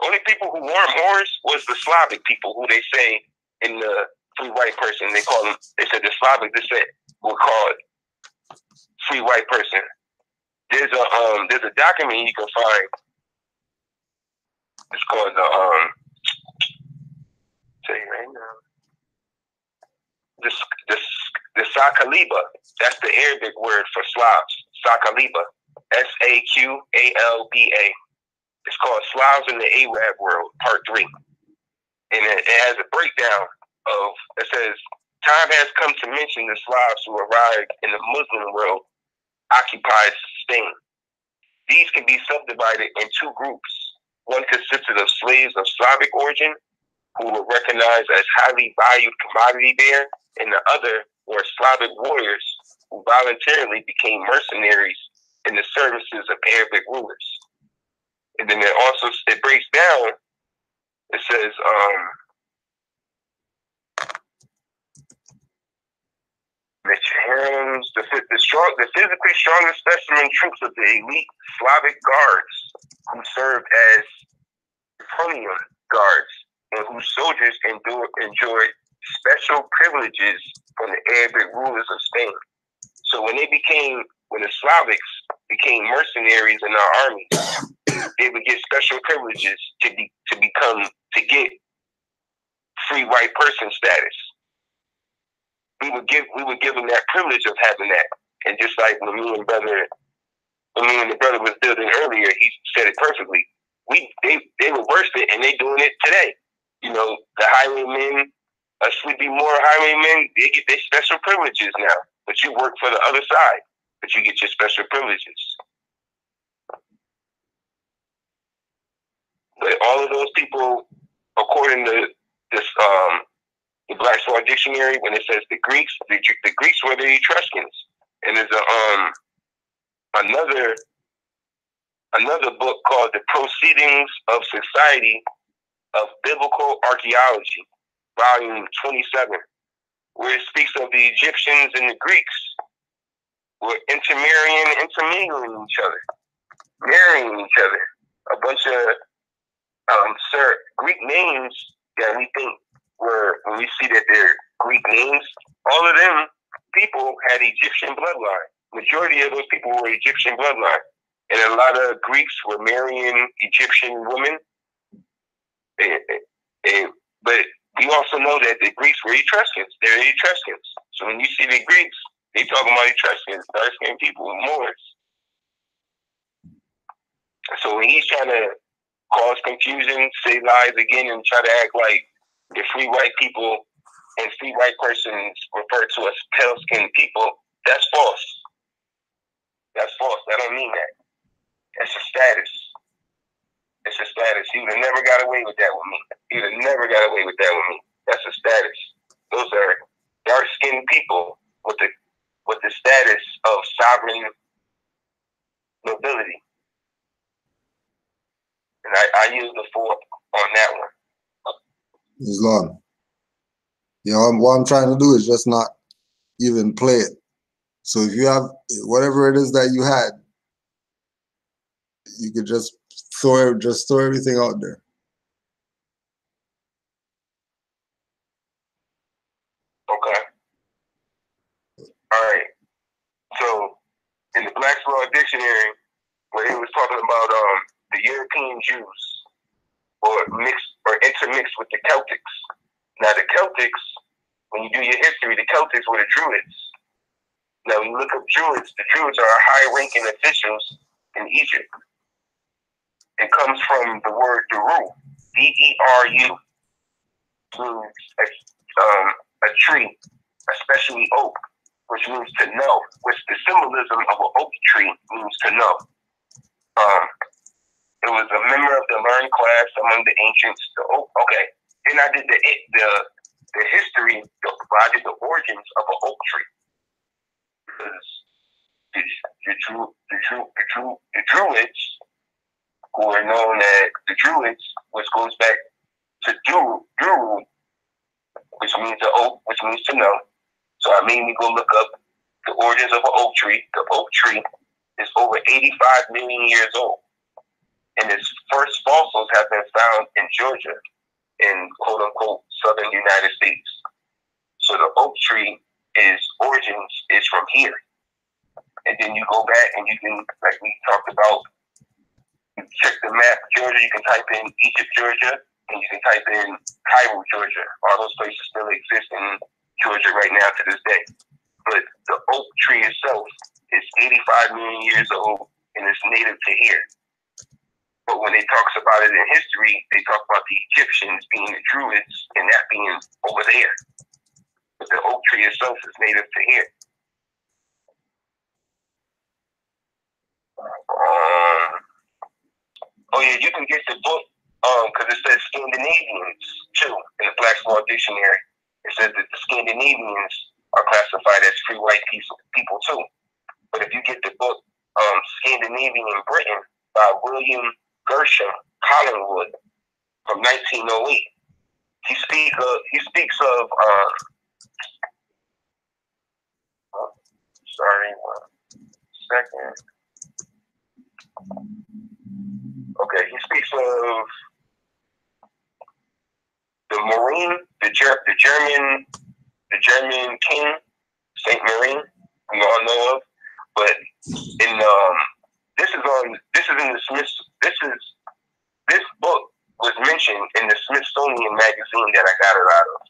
Only people who weren't Moors was the Slavic people, who they say in the free white person, they said the Slavic descent were called free white person. There's a document you can find. It's called tell you right now. The Sakaliba. That's the Arabic word for Slavs. Sakaliba. Saqalba. It's called Slavs in the Arab World, Part 3. And it has a breakdown of, it says, time has come to mention the Slavs who arrived in the Muslim world, occupied Spain. These can be subdivided in two groups. One consisted of slaves of Slavic origin, who were recognized as highly valued commodity there and the other were Slavic warriors who voluntarily became mercenaries in the services of Arabic rulers. And then it breaks down. It says, the physically strongest specimen troops of the elite Slavic guards who served as Plutonium guards and whose soldiers enjoyed special privileges from the Arabic rulers of Spain. So when the Slavics became mercenaries in our armies, they would get special privileges to get free white person status. We would give them that privilege of having that. And just like when me and the brother was building earlier, he said it perfectly. They reversed it and they doing it today. You know, the highwaymen, Sleepy Moore highwaymen, they get their special privileges now. But you work for the other side, but you get your special privileges. But all of those people, according to this the Black Swan Dictionary, when it says the Greeks were the Etruscans. And there's another book called The Proceedings of Society of Biblical Archaeology, volume 27, where it speaks of the Egyptians and the Greeks were intermingling each other, marrying each other. A bunch of Greek names that we think when we see that they're Greek names, all of them people had Egyptian bloodline. Majority of those people were Egyptian bloodline. And a lot of Greeks were marrying Egyptian women. But we also know that the Greeks were Etruscans. They're Etruscans. So when you see the Greeks, they talking about Etruscans, dark-skinned people, Moors. So when he's trying to cause confusion, say lies again, and try to act like the free white people and free white persons refer to as pale-skinned people, that's false. That's false. That don't mean that. It's a status. It's a status. He would have never got away with that with me. He would have never got away with that with me. That's a status. Those are dark-skinned people with the status of sovereign nobility. And I use the four on that one. Islam. You know, what I'm trying to do is just not even play it. So if you have whatever it is that you had, you could just throw everything out there. Okay. All right. So in the Black Swan Dictionary, where he was talking about the European Jews or intermixed with the Celtics. Now the Celtics, when you do your history, the Celtics were the Druids. Now when you look up Druids, the Druids are high-ranking officials in Egypt. It comes from the word Deru, D-E-R-U, means a tree, especially oak, which means to know, which the symbolism of an oak tree means to know. It was a member of the learned class among the ancients. Okay. Then I did the history, I did the origins of an oak tree. Because the Druids, who are known as the Druids, which goes back to Duru, which means the oak, which means to know. So I made me go look up the origins of an oak tree. The oak tree is over 85 million years old. And its first fossils have been found in Georgia, in quote-unquote southern United States. So the oak tree origins is from here. And then you go back and you can, like we talked about, you check the map, Georgia, you can type in Egypt, Georgia, and you can type in Cairo, Georgia. All those places still exist in Georgia right now to this day. But the oak tree itself is 85 million years old and it's native to here. But when it talks about it in history, they talk about the Egyptians being the Druids and that being over there. But the oak tree itself is native to here. Oh yeah, you can get the book because it says Scandinavians too in the Black Swan Dictionary. It says that the Scandinavians are classified as free white people too. But if you get the book Scandinavian Britain by William Gershom Collingwood from 1908, he speaks of sorry, 1 second. Okay, he speaks of the Marine, the German king, Saint Marine, we all know of. But in this book was mentioned in the Smithsonian magazine that I got it out of,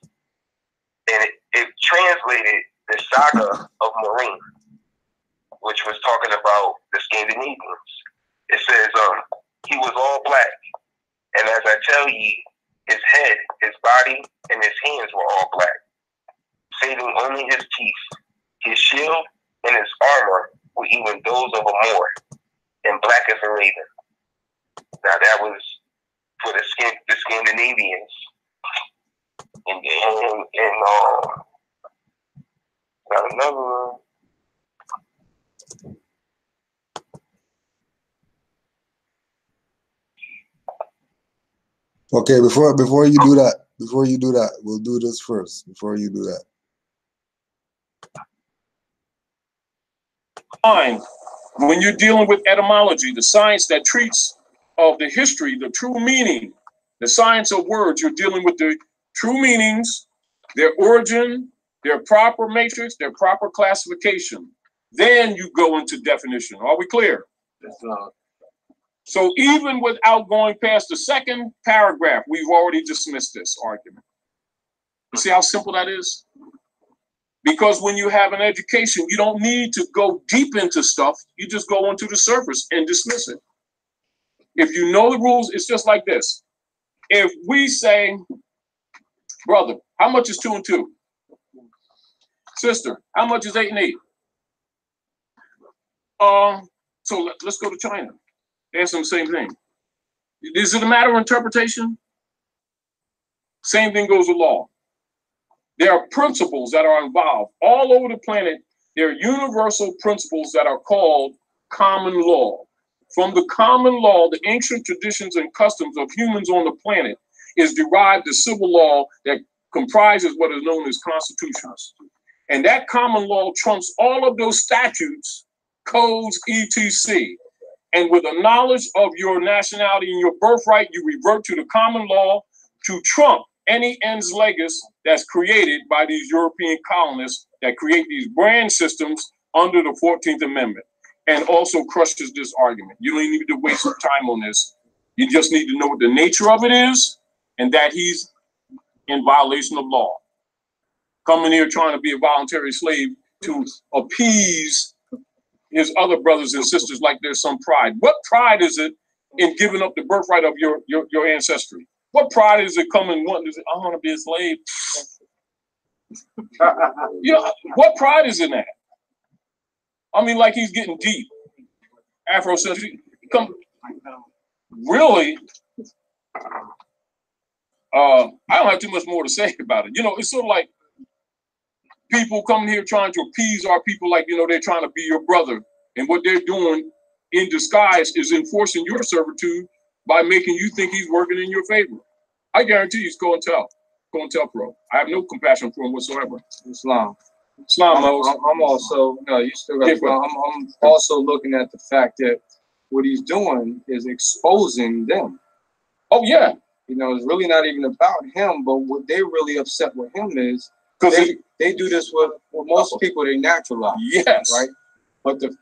and it translated the saga of Marine, which was talking about the Scandinavians. It says he was all black, and as I tell ye, his head, his body, and his hands were all black, saving only his teeth. His shield and his armor were even those of a Moor, and black as a raven. Now that was for the Scandinavians. And got another one. Okay, before you do that, we'll do this first. Before you do that. When you're dealing with etymology, the science that treats of the history, the true meaning, the science of words, you're dealing with the true meanings, their origin, their proper matrix, their proper classification. Then you go into definition. Are we clear? So even without going past the second paragraph, we've already dismissed this argument. You see how simple that is? Because when you have an education, you don't need to go deep into stuff. You just go onto the surface and dismiss it. If you know the rules, it's just like this. If we say, brother, how much is 2 and 2? Sister, how much is 8 and 8? So let's go to China. Ask them the same thing. Is it a matter of interpretation? Same thing goes with law. There are principles that are involved all over the planet. There are universal principles that are called common law. From the common law, the ancient traditions and customs of humans on the planet is derived the civil law that comprises what is known as constitutions. And that common law trumps all of those statutes, codes, etc. And with a knowledge of your nationality and your birthright, you revert to the common law to trump any ens legis that's created by these European colonists that create these brand systems under the 14th Amendment, and also crushes this argument. You don't need to waste your time on this. You just need to know what the nature of it is and that he's in violation of law. Coming here trying to be a voluntary slave to appease his other brothers and sisters like there's some pride. What pride is it in giving up the birthright of your ancestry? What pride is it coming wanting to say, I want to be a slave? What pride is in that? I mean, like he's getting deep. Afrocentric. Really? I don't have too much more to say about it. It's sort of like people coming here trying to appease our people like, they're trying to be your brother. And what they're doing in disguise is enforcing your servitude by making you think he's working in your favor. I guarantee you he's COINTELPRO. I have no compassion for him whatsoever. Islam. I'm also, you still got I'm also looking at the fact that what he's doing is exposing them. Oh, yeah. It's really not even about him, but what they really upset with him is because they do this with most people, they naturalize. Yes. Right? But the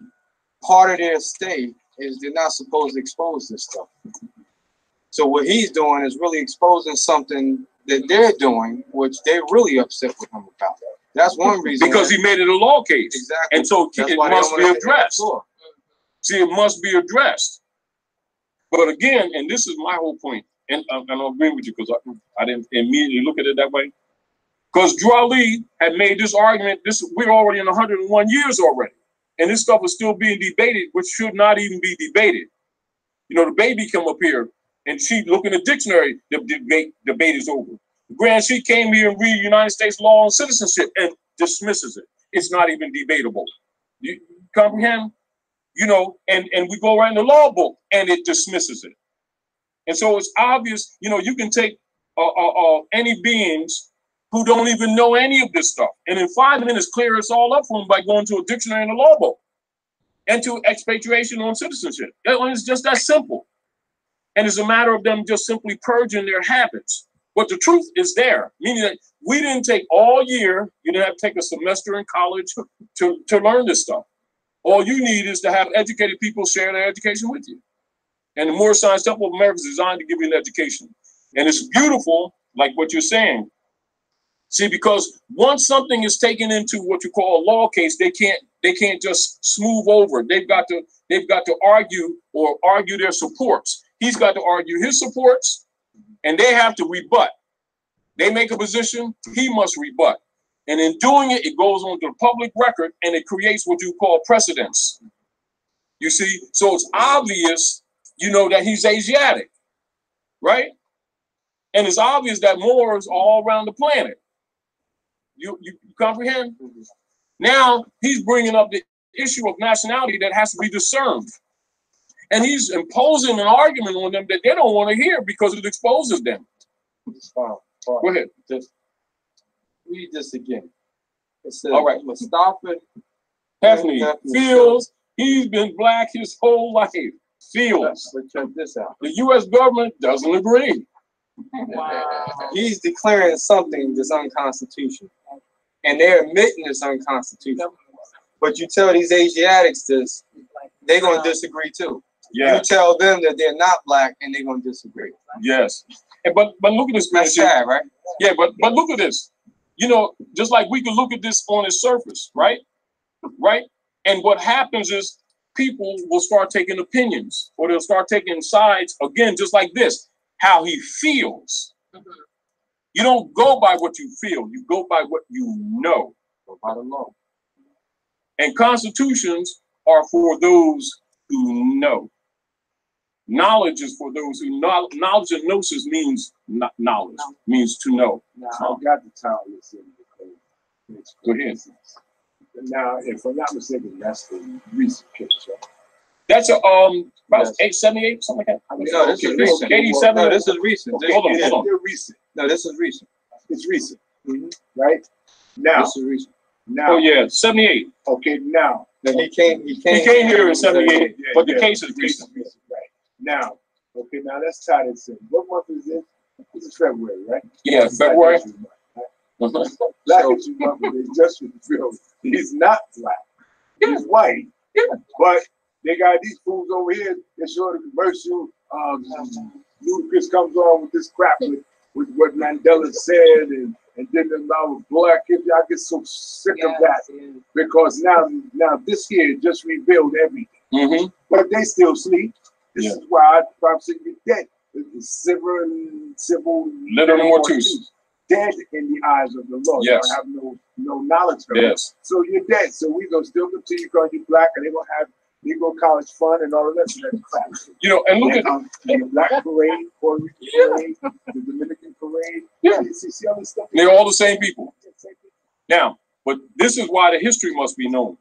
part of their state is they're not supposed to expose this stuff. So what he's doing is really exposing something that they're doing, which they're really upset with him about. That's one reason. Because he made it a law case. Exactly. And so it must be addressed. See, it must be addressed. But again, and this is my whole point, and I'll agree with you because I didn't immediately look at it that way. Because Drew Ali had made this argument, we're already in 101 years already. And this stuff is still being debated, which should not even be debated. The baby come up here and she look in the dictionary, the debate is over. The Grand Sheik came here and read United States law on citizenship and dismisses it. It's not even debatable. You comprehend? You know, and we go right in the law book and it dismisses it. And so it's obvious, you know, you can take any beings who don't even know any of this stuff, and in 5 minutes clear us all up for them by going to a dictionary in the law book and to expatriation on citizenship. It's just that simple. And it's a matter of them just simply purging their habits. But the truth is there, meaning that we didn't take all year, you didn't have to take a semester in college to learn this stuff. All you need is to have educated people share their education with you. And the Moorish Science Temple of America is designed to give you an education. And it's beautiful, like what you're saying. See, because once something is taken into what you call a law case, they can't just smooth over. They've got to argue their supports. He's got to argue his supports, and they have to rebut. They make a position, he must rebut. And in doing it, it goes on to the public record, and it creates what you call precedence. You see, so it's obvious, you know, that he's Asiatic, right? And it's obvious that Moors are all around the planet. You comprehend? Mm-hmm. Now he's bringing up the issue of nationality that has to be discerned. And he's imposing an argument on them that they don't want to hear because it exposes them. Go ahead. Just read this again. It says, all right, Mustafa Hefni feels he's been black his whole life. Feels. But check this out. The U.S. government doesn't agree. Wow. He's declaring something that's unconstitutional. And they're admitting it's unconstitutional. But you tell these Asiatics this, they're going to disagree too. Yeah. You tell them that they're not black and they're going to disagree. Yes. And but look at this. That's sad, right? Yeah, but look at this. You know, just like we can look at this on its surface, right? Right? And what happens is people will start taking opinions, or they'll start taking sides, again, just like this, how he feels. Mm-hmm. You don't go by what you feel, you go by what you know. Go by the law. And constitutions are for those who know. Knowledge is for those who know. Knowledge and gnosis means knowledge, means to know. Now, I've got the title in the code. Go ahead. Now, if I'm not mistaken, that's the recent case, right? That's about 878, something like that. No, this is recent. 87. No, this is recent. Hold on. They're recent. No, this is recent. It's recent, right? Now. This is recent. Now. Oh yeah, 78. Okay, now. He came here in 78, but the case is recent. Right. Now, okay, now let's tie this in. What month is this? This is February, right? Yeah, February. Black History Month, they just revealed he's not black. He's white. Yeah. But they got these fools over here. They show the commercial. Lucas comes on with this crap with what Mandela said and didn't allow black kids. I get so sick of that because now this here just revealed everything. Mm-hmm. But they still sleep. This is why I'm saying you're dead. Civil, little more tooth. Dead in the eyes of the Lord. Yes. You don't have no knowledge of it. So you're dead. So we're gonna still continue because you're black, and they're gonna have Negro college fun and all of that crap. You know, and look at the Black Parade, Puerto Rican Parade, the Dominican Parade. Yeah, you see all this stuff. They're all the same people. Now, but this is why the history must be known.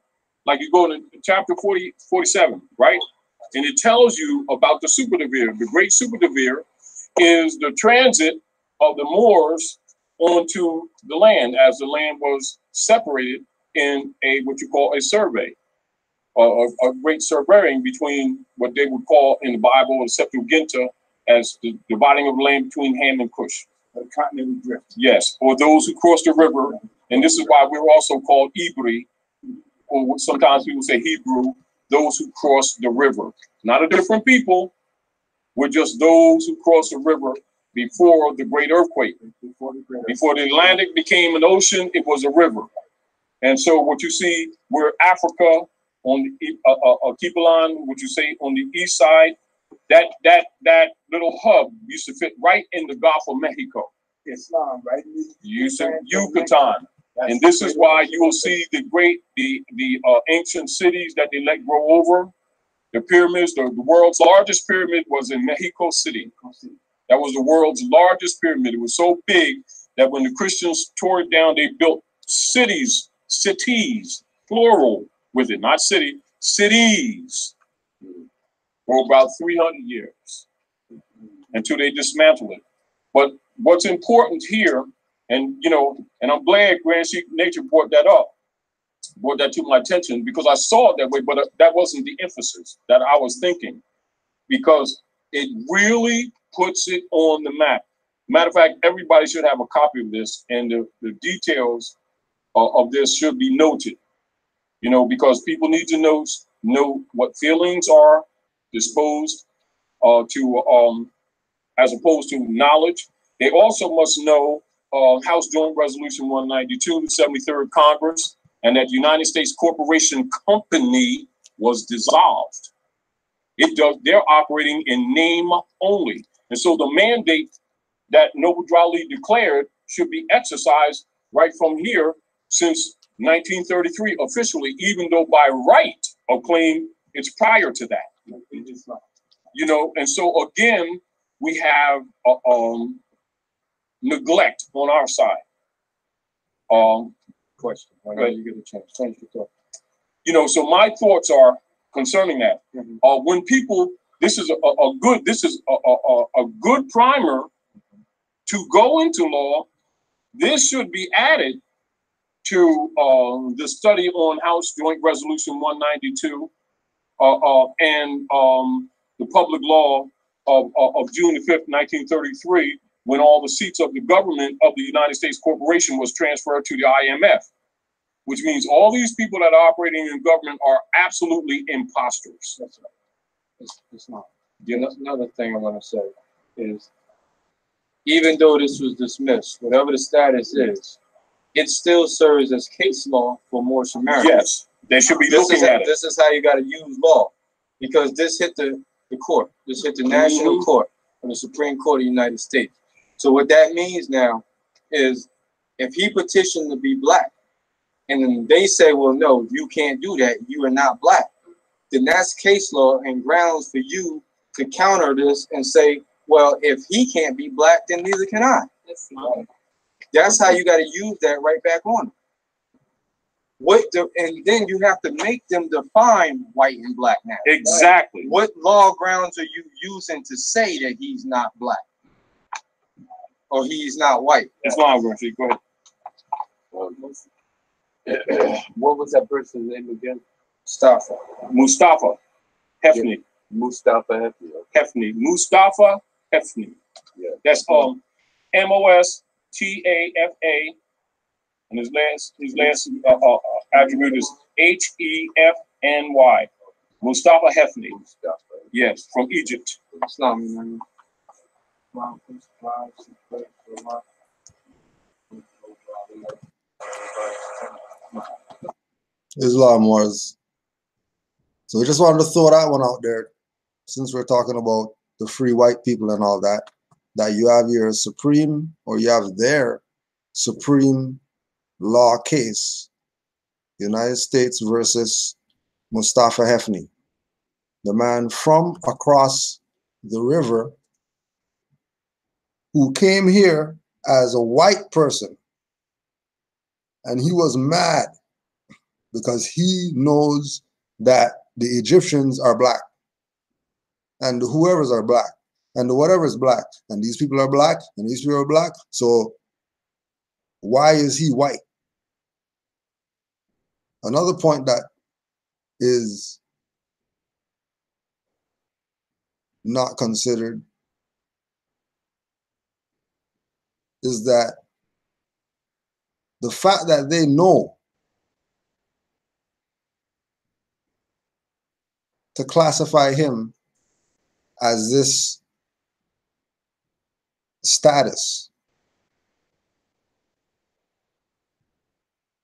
Like you go to chapter 47, right? And it tells you about the Super Devere. The Great Super Devere is the transit of the Moors onto the land as the land was separated in what you call a survey, a great surveying between what they would call in the Bible the Septuaginta as the dividing of the land between Ham and Cush. The continental drift. Yes, or those who crossed the river, and this is why we're also called Ibri, or sometimes people say Hebrew, those who crossed the river. Not a different people, we're just those who crossed the river before the great earthquake. Before the Atlantic became an ocean, it was a river. And so what you see, we're Africa on the Kipalan, what you say on the east side, that little hub used to fit right in the Gulf of Mexico. Islam, right? Yucatan. And this is why you will see the ancient cities that they let grow over. The pyramids, the world's largest pyramid was in Mexico City. That was the world's largest pyramid. It was so big that when the Christians tore it down, they built cities, plural with it, not city, cities, for about 300 years until they dismantled it. But what's important here, and and I'm glad Grand Sheik Nature brought that to my attention, because I saw it that way, but that wasn't the emphasis that I was thinking, because it really puts it on the map. Matter of fact, everybody should have a copy of this, and the details of this should be noted, because people need to know what feelings are disposed to, as opposed to knowledge. They also must know House Joint Resolution 192, the 73rd Congress, and that United States Corporation Company was dissolved. They're operating in name only. And so the mandate that Noble Drew Ali declared should be exercised right from here since 1933 officially, even though by right of claim it's prior to that. And so again, we have neglect on our side. Question. Whenever you get a chance, change your thought. So my thoughts are concerning that. When people, this is a good primer to go into law. This should be added to the study on House Joint Resolution 192 and the public law of June the 5th, 1933, when all the seats of the government of the United States Corporation was transferred to the IMF, which means all these people that are operating in government are absolutely imposters. That's right. It's not. Another thing I want to say is, even though this was dismissed, whatever the status is, it still serves as case law for Moorish Americans. Yes, they should be looking at it. This is how you got to use law, because this hit the court. This hit the national court and the Supreme Court of the United States. So what that means now is, if he petitioned to be black, and then they say, well, no, you can't do that, you are not black, then that's case law and grounds for you to counter this and say, well, if he can't be black, then neither can I. That's how you got to use that right back on him. And then you have to make them define white and black now. Exactly. What law grounds are you using to say that he's not black or he's not white? Islam, go ahead. What was that person's name again? Mustafa Hefni. Yeah. Mustafa Hefni. Hefni. Mustafa Hefni. Yeah. That's MOSTAFA, and his last attribute is HEFNY. Mustafa Hefni. Yes, from Egypt. Islam. Islam was. So we just wanted to throw that one out there, since we're talking about the free white people and all that, that you have your supreme, or you have their supreme law case, United States versus Mustafa Hefni, the man from across the river who came here as a white person, and he was mad because he knows that the Egyptians are black, and the whoever's are black, and the whatever's black, and these people are black, and these people are black, so why is he white? Another point that is not considered is that the fact that they know to classify him as this status,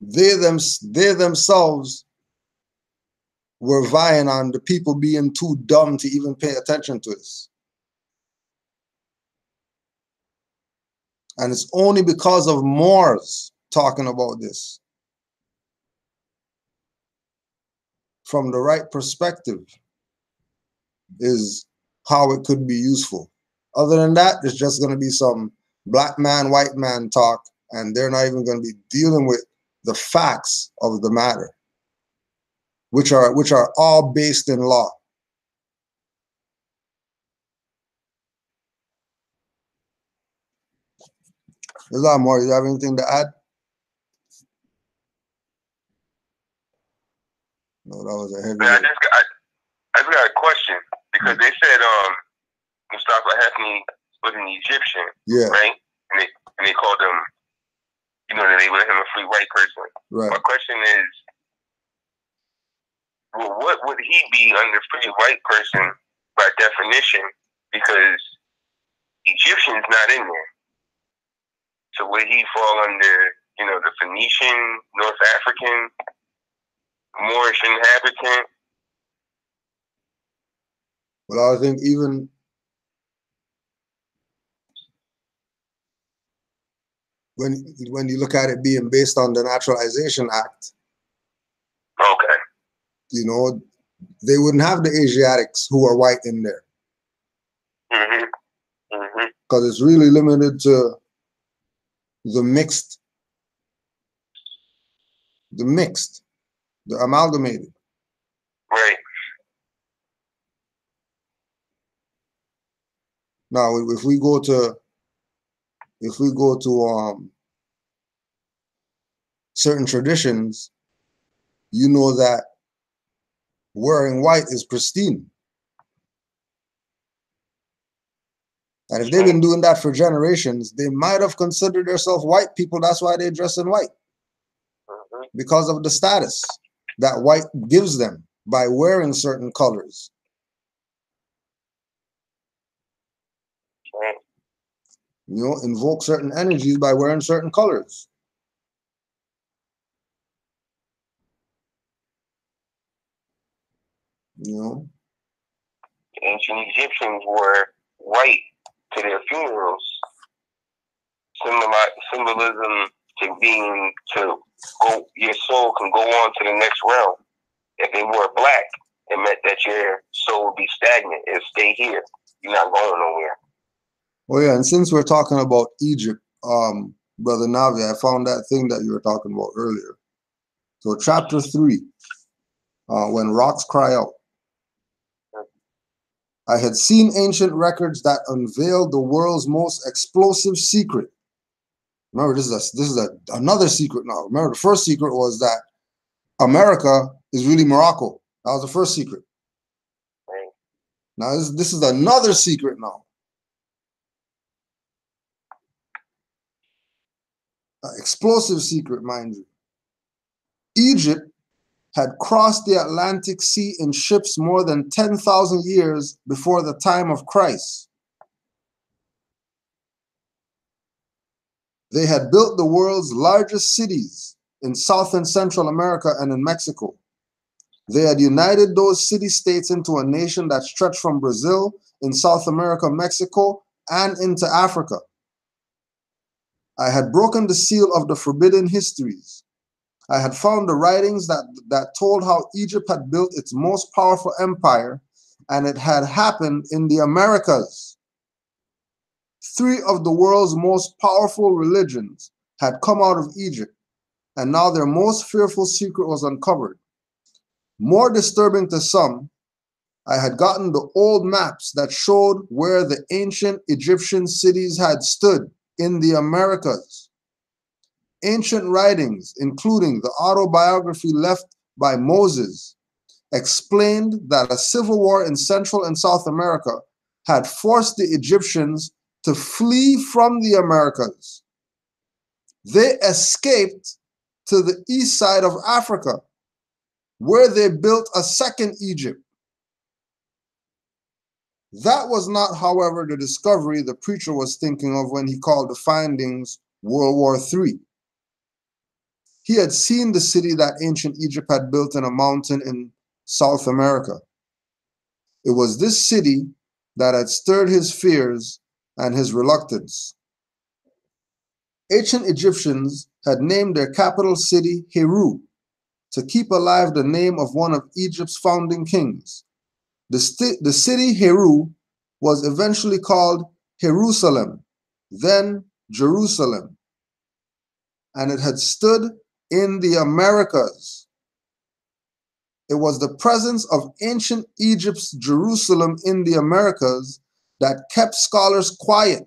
they themselves were vying on the people being too dumb to even pay attention to this. And it's only because of Moors talking about this from the right perspective is how it could be useful. Other than that, it's just going to be some black man, white man talk, and they're not even going to be dealing with the facts of the matter, which are all based in law. Islam, more, you have anything to add? No, that was a heavy. I just got a question because they said Mustafa Hafni was an Egyptian, yeah, right? And they called him, you know, they let him a free white person. Right. My question is, well, what would he be under free white person by definition? Because Egyptian's not in there. So would he fall under, you know, the Phoenician, North African, Moorish inhabitant? Well, I think even when you look at it being based on the Naturalization Act, okay, you know, they wouldn't have the Asiatics who are white in there. Because it's really limited to the mixed, the amalgamated. Right. Now, if we go to certain traditions, you know that wearing white is pristine. And if they've been doing that for generations, they might have considered themselves white people. That's why they dress in white. Because of the status that white gives them by wearing certain colors. You know, invoke certain energies by wearing certain colors. You know? Ancient Egyptians wore white to their funerals. Symbolism to being, to go, your soul can go on to the next realm. If they wore black, it meant that your soul would be stagnant and stay here. You're not going nowhere. Oh yeah, and since we're talking about Egypt, Brother Navi, I found that thing that you were talking about earlier. So chapter 3, when rocks cry out. I had seen ancient records that unveiled the world's most explosive secret. Remember, this is another secret now. Remember, the first secret was that America is really Morocco. That was the first secret. Now this is another secret now. Explosive secret, mind you. Egypt had crossed the Atlantic Sea in ships more than 10,000 years before the time of Christ. They had built the world's largest cities in South and Central America and in Mexico. They had united those city-states into a nation that stretched from Brazil in South America, Mexico, and into Africa. I had broken the seal of the forbidden histories. I had found the writings that told how Egypt had built its most powerful empire, and it had happened in the Americas. 3 of the world's most powerful religions had come out of Egypt, and now their most fearful secret was uncovered. More disturbing to some, I had gotten the old maps that showed where the ancient Egyptian cities had stood in the Americas. Ancient writings, including the autobiography left by Moses, explained that a civil war in Central and South America had forced the Egyptians to flee from the Americas. They escaped to the east side of Africa, where they built a second Egypt. That was not, however, the discovery the preacher was thinking of when he called the findings World War III. He had seen the city that ancient Egypt had built in a mountain in South America. It was this city that had stirred his fears and his reluctance. Ancient Egyptians had named their capital city Heru to keep alive the name of one of Egypt's founding kings. The city Heru was eventually called Jerusalem, then Jerusalem, and it had stood in the Americas. It was the presence of ancient Egypt's Jerusalem in the Americas that kept scholars quiet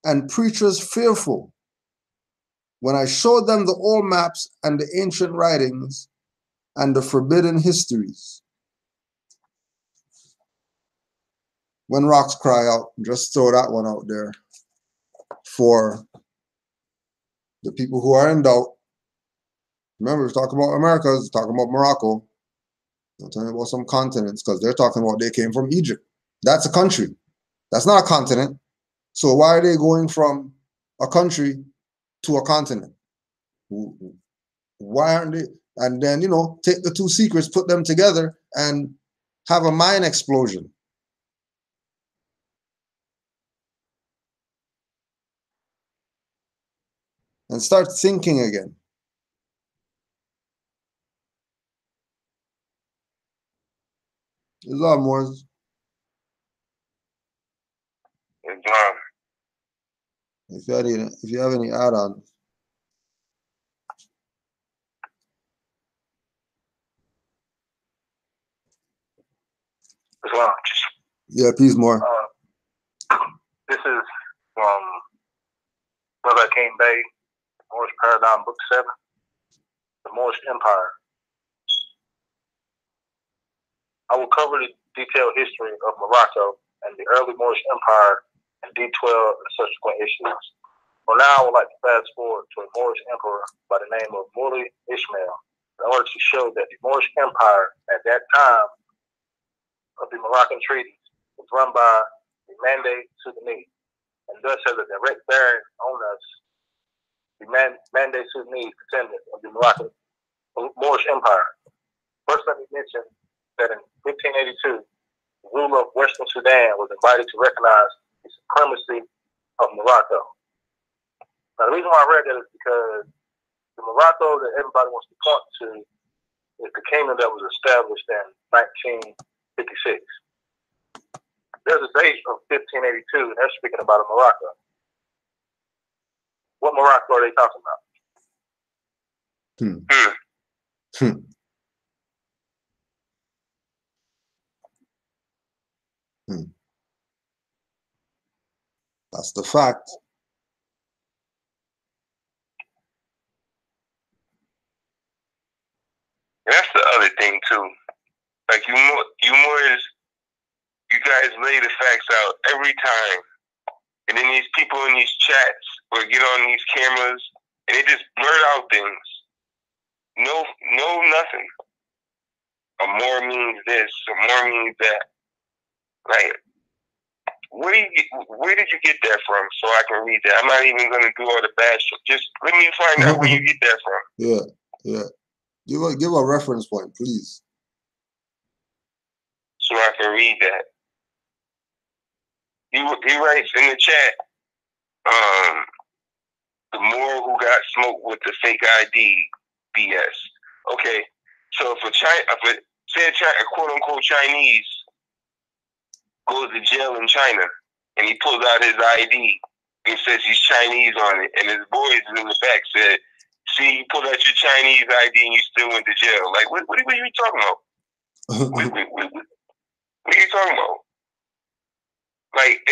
and preachers fearful. When I showed them the old maps and the ancient writings and the forbidden histories. When rocks cry out, just throw that one out there for the people who are in doubt. Remember, we're talking about Americas, we're talking about Morocco. We're talking about some continents because they're talking about they came from Egypt. That's a country. That's not a continent. So why are they going from a country to a continent? Why aren't they? And then, you know, take the two secrets, put them together, and have a mind explosion. And start thinking again. There's a lot more. If you have any add-ons. Yeah, please more. This is from Brother King Bay, Moorish Paradigm, Book 7, The Moorish Empire. I will cover the detailed history of Morocco and the early Moorish Empire in D12 and subsequent issues. For now, I would like to fast forward to a Moorish emperor by the name of Muley Ishmael in order to show that the Moorish Empire at that time of the Moroccan treaties was run by the Mandate Sudanese, and thus has a direct bearing on us, the Mandate Sudanese descendants of the Moroccan Moorish Empire. First, let me mention that in 1582, the ruler of Western Sudan was invited to recognize the supremacy of Morocco. Now, the reason why I read that is because the Morocco that everybody wants to point to is the kingdom that was established in 1956. There's a date of 1582, and they're speaking about a Morocco. What Morocco are they talking about? That's the fact. And that's the other thing too. Like you Moors, you guys lay the facts out every time, and then these people in these chats or get on these cameras and they just blurt out things. No, nothing. A more means this, a more means that. Like, where did you get that from? So I can read that. I'm not even gonna do all the bad shit. Just let me find out where you get that from. Yeah. Give a reference point, please. So I can read that. He writes in the chat, the Moor who got smoked with the fake ID BS. Okay, so if a quote unquote Chinese goes to jail in China and he pulls out his ID and says he's Chinese on it, and his boys in the back said, "See, you pulled out your Chinese ID and you still went to jail." Like, what are you talking about? What are you talking about? Like,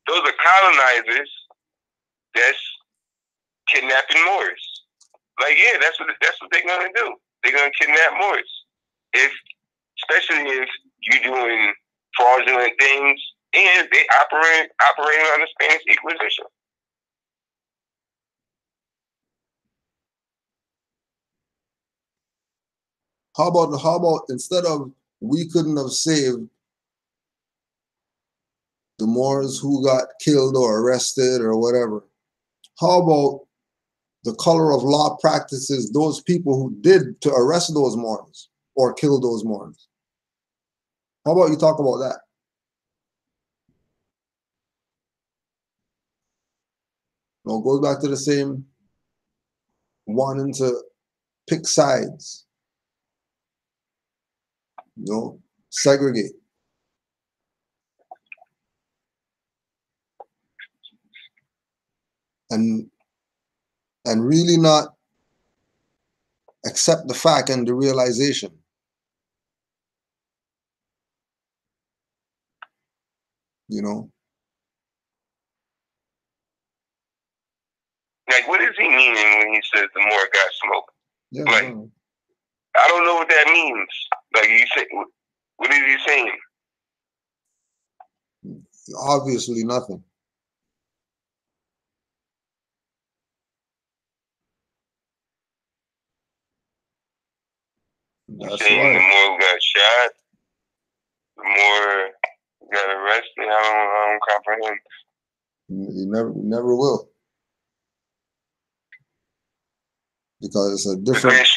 those are colonizers that's kidnapping Moors. Like, yeah, that's what they're gonna do. They're gonna kidnap Moors. Especially if you're doing fraudulent things and they operating on the Spanish Inquisition. How about instead of we couldn't have saved the Moors who got killed or arrested or whatever, how about the color of law practices those people who did to arrest those Moors or kill those Moors? How about you talk about that? No, it goes back to the same wanting to pick sides. Segregate. and really not accept the fact and the realization. You know? Like, what is he meaning when he says the more God smoke? Yeah. Like, I don't know what that means. Like, you say, what is he saying? Obviously nothing. He's saying the more we got shot, the more we got arrested. I don't comprehend. You never will. Because it's a different.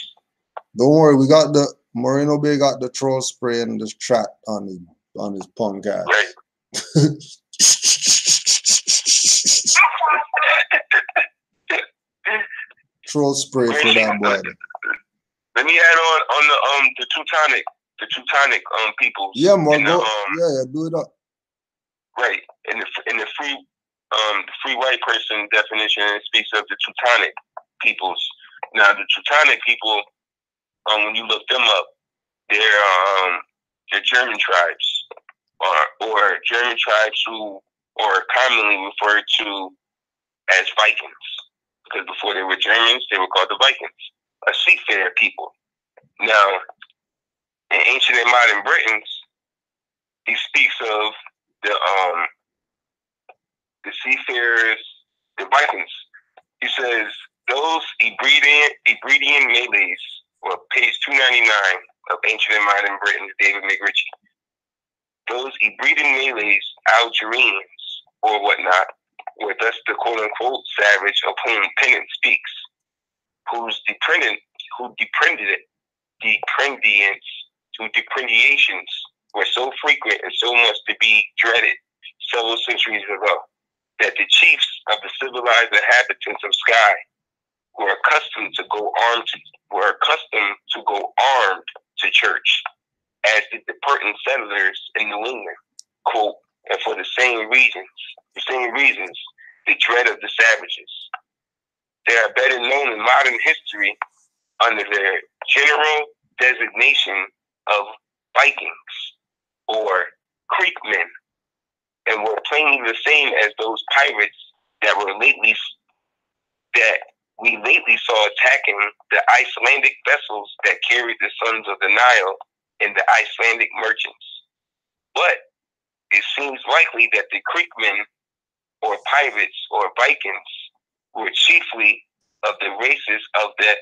Don't worry, we got the Moreno Bay got the troll spray and the strat on his punk ass. Right. Troll spray for that boy. Let me add on the Teutonic peoples. Yeah, more go. Yeah, do it up. Right. In the free white person definition, it speaks of the Teutonic peoples. Now the Teutonic people, when you look them up, they're German tribes, or German tribes who are commonly referred to as Vikings, because before they were Germans, they were called the Vikings, a seafarer people. Now, in ancient and modern Britons, he speaks of the seafarers, the Vikings. He says those Hebridean Malays, or page 299 of Ancient and Modern Britain, David McRitchie. Those Hebridean Malays, Algerians, or whatnot, were thus the quote-unquote savage of whom Pennant speaks, whose depredations were so frequent and so much to be dreaded several centuries ago, that the chiefs of the civilized inhabitants of Skye were accustomed to go armed to church, as did the pertinent settlers in New England, quote, and for the same reasons, the dread of the savages. They are better known in modern history under their general designation of Vikings or Creekmen, and were plainly the same as those pirates that we lately saw attacking the Icelandic vessels that carried the sons of the Nile and the Icelandic merchants. But it seems likely that the Creekmen, or pirates, or Vikings, were chiefly of the races of the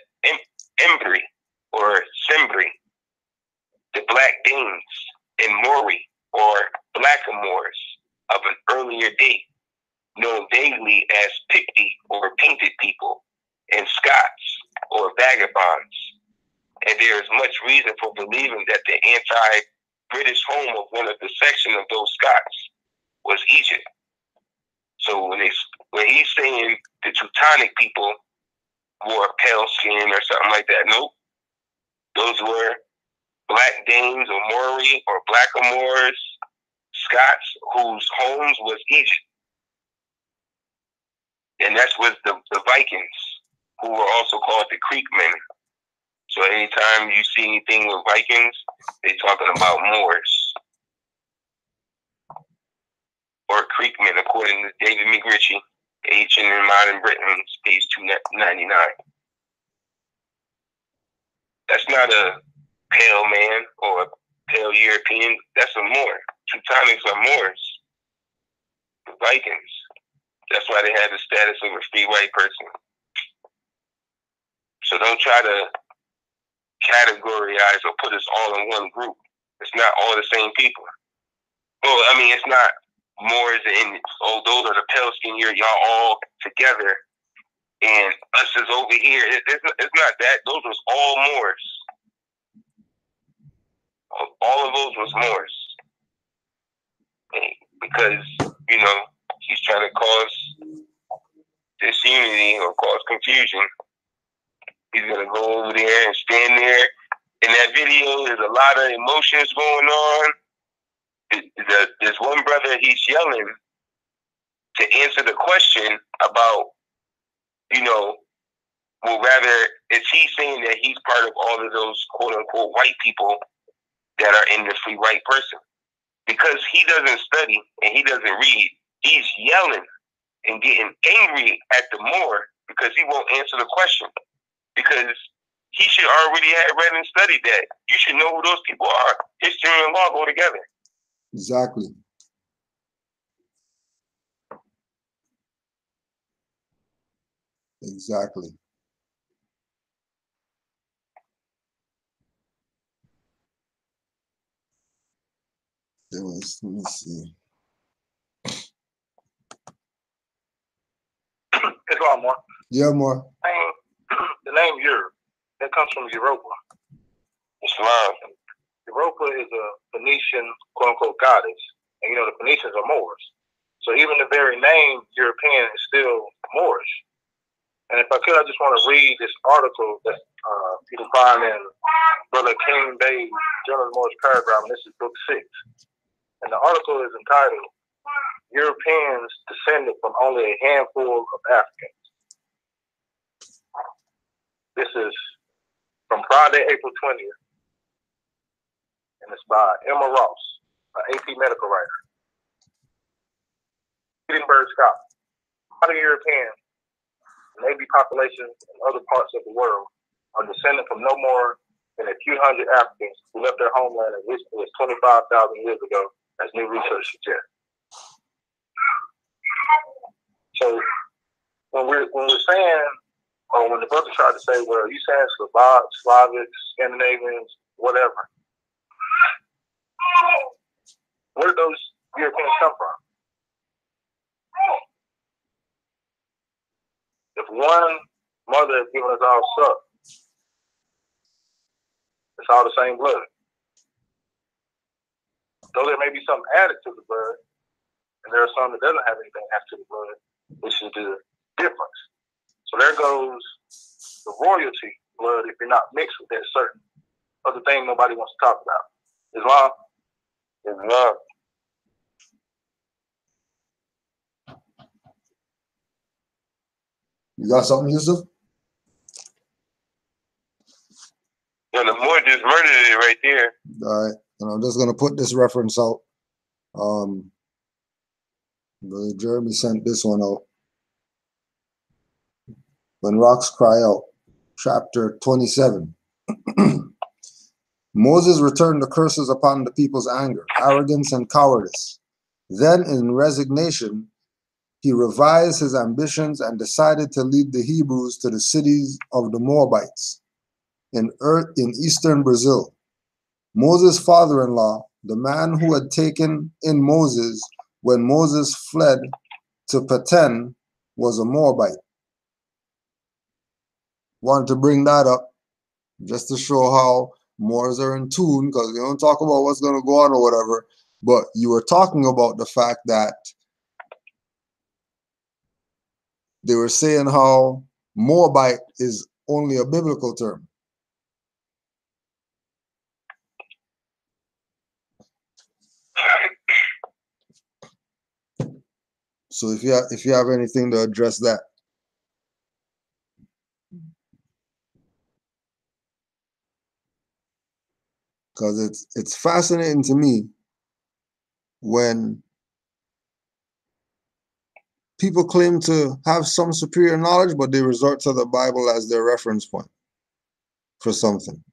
Embri, or Cimbri, the Black Danes, and Mori, or Blackamoors, of an earlier date, known vaguely as Picty, or Painted People, and Scots, or Vagabonds. And there is much reason for believing that the anti-British home of one of the section of those Scots was Egypt. So when he's saying the Teutonic people wore pale skin or something like that, nope. Those were Black Danes or Mori or Blackamoors, Scots, whose homes was Egypt. And that was the Vikings, who were also called the Creekmen. So anytime you see anything with Vikings, they're talking about Moors. Or Creekmen, according to David McRitchie, Ancient and Modern Britain, page 299. That's not a pale man or a pale European. That's a Moor. Teutonics are Moors. The Vikings. That's why they had the status of a free white person. So don't try to categorize or put us all in one group. It's not all the same people. Well, I mean, it's not Moors and those are the pale skin here, y'all all together, and us is over here. It's not that. Those was all Moors. All of those was Moors. Because, he's trying to cause disunity or cause confusion. He's going to go over there and stand there. In that video, there's a lot of emotions going on. There's one brother, he's yelling to answer the question about you know, well, rather, is he saying that he's part of all of those quote unquote white people that are in the free white person? Because he doesn't study and he doesn't read, he's yelling and getting angry at the Moor because he won't answer the question. Because he should already have read and studied that. You should know who those people are. History and law go together. Exactly. Exactly. Let me see. It's a lot more. Yeah, more. The name Ur, that comes from Europa. Islam. Europa is a Phoenician, quote unquote, goddess. And you know, the Phoenicians are Moors. So even the very name European is still Moorish. And if I could, I just want to read this article that you can find in Brother King Bay's Journal of Moorish Paragraph, and this is book 6. And the article is entitled, Europeans Descended from Only a Handful of Africans. This is from Friday, April 20th. And it's by Emma Ross, an AP medical writer. Edinburgh, Scotland. How do Europeans, maybe populations in other parts of the world, are descended from no more than a few hundred Africans who left their homeland as recently as 25,000 years ago, as new research suggests. So when we're saying, or when the brother tried to say, well, you saying Slavics, Scandinavians, whatever, where did those Europeans come from? If one mother has given us all suck, it's all the same blood. Though there may be some added to the blood, and there are some that doesn't have anything added to the blood, which is the difference. So there goes the royalty blood if you're not mixed with that certain other thing nobody wants to talk about. Islam. Islam. You got something, Yusuf? Yeah, the Moor just murdered it right there. All right. And I'm just going to put this reference out. Brother Jeremy sent this one out. When Rocks Cry Out, chapter 27. Moses returned the curses upon the people's anger, arrogance, and cowardice. Then, in resignation, he revised his ambitions and decided to lead the Hebrews to the cities of the Moabites in eastern Brazil. Moses' father-in-law, the man who had taken in Moses when Moses fled to Peten, was a Moabite. Wanted to bring that up just to show how Moors are in tune, because they don't talk about what's going to go on or whatever, but you were talking about the fact that they were saying how Moabite is only a biblical term. So if you have anything to address that. Because it's fascinating to me when people claim to have some superior knowledge, but they resort to the Bible as their reference point for something.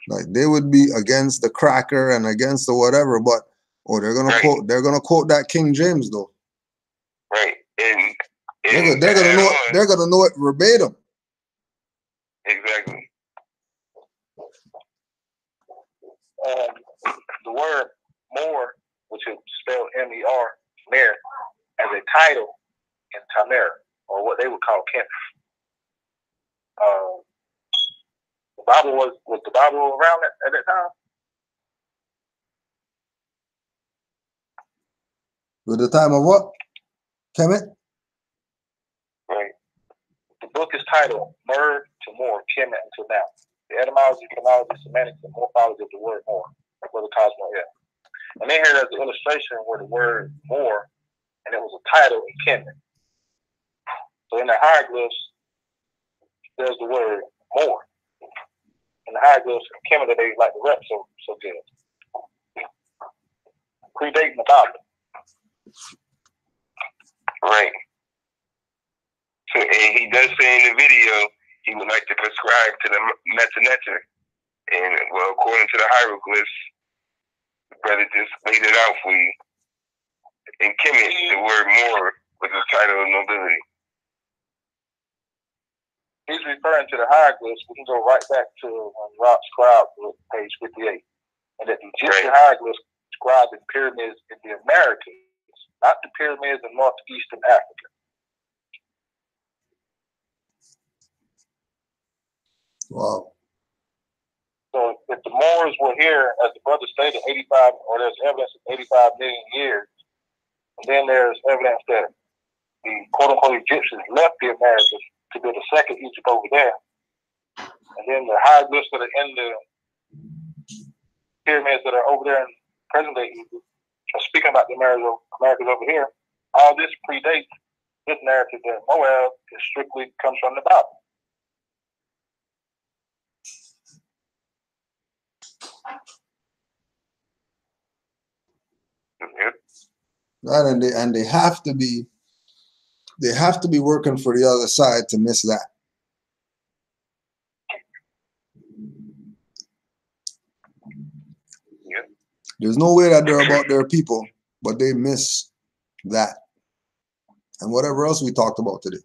Like they would be against the cracker and against the whatever, but they're gonna quote that King James though. Right. And they're gonna know it verbatim. Exactly. The word Moor, which is spelled M-E-R, Mer, as a title in Tamer, or what they would call Kent. The Bible was the Bible around at that time? With the time of what? Kemet? Right. The book is titled Mer to More, Kemet until now. The etymology, chronology, semantics, and morphology of the word More, by Brother Cosmo F. And then here there's an illustration where the word more, and it was a title in Kemet. So in the hieroglyphs, there's the word more. In the hieroglyphs in Kemet that they like to rep so good. Predating the Bible. Right. So, and he does say in the video he would like to prescribe to the metanetter. And well, according to the hieroglyphs, the brother just laid it out for you. In Kemet, the word more was a title of nobility. He's referring to the hieroglyphs. We can go right back to Rob Scribe, page 58. And that the Egyptian hieroglyphs described the pyramids in the Americas, not the pyramids in northeastern Africa. Wow. So if the Moors were here, as the brother stated, 85, or there's evidence of 85 million years, and then there's evidence that the quote-unquote Egyptians left the Americas to build a second Egypt over there. And then the hieroglyphs that are in the pyramids that are over there in present-day Egypt, speaking about the Americas over here, all this predates this narrative that Moab strictly comes from the Bible. And they have to be working for the other side to miss that. Yeah. There's no way that they're about their people, but they miss that. And whatever else we talked about today.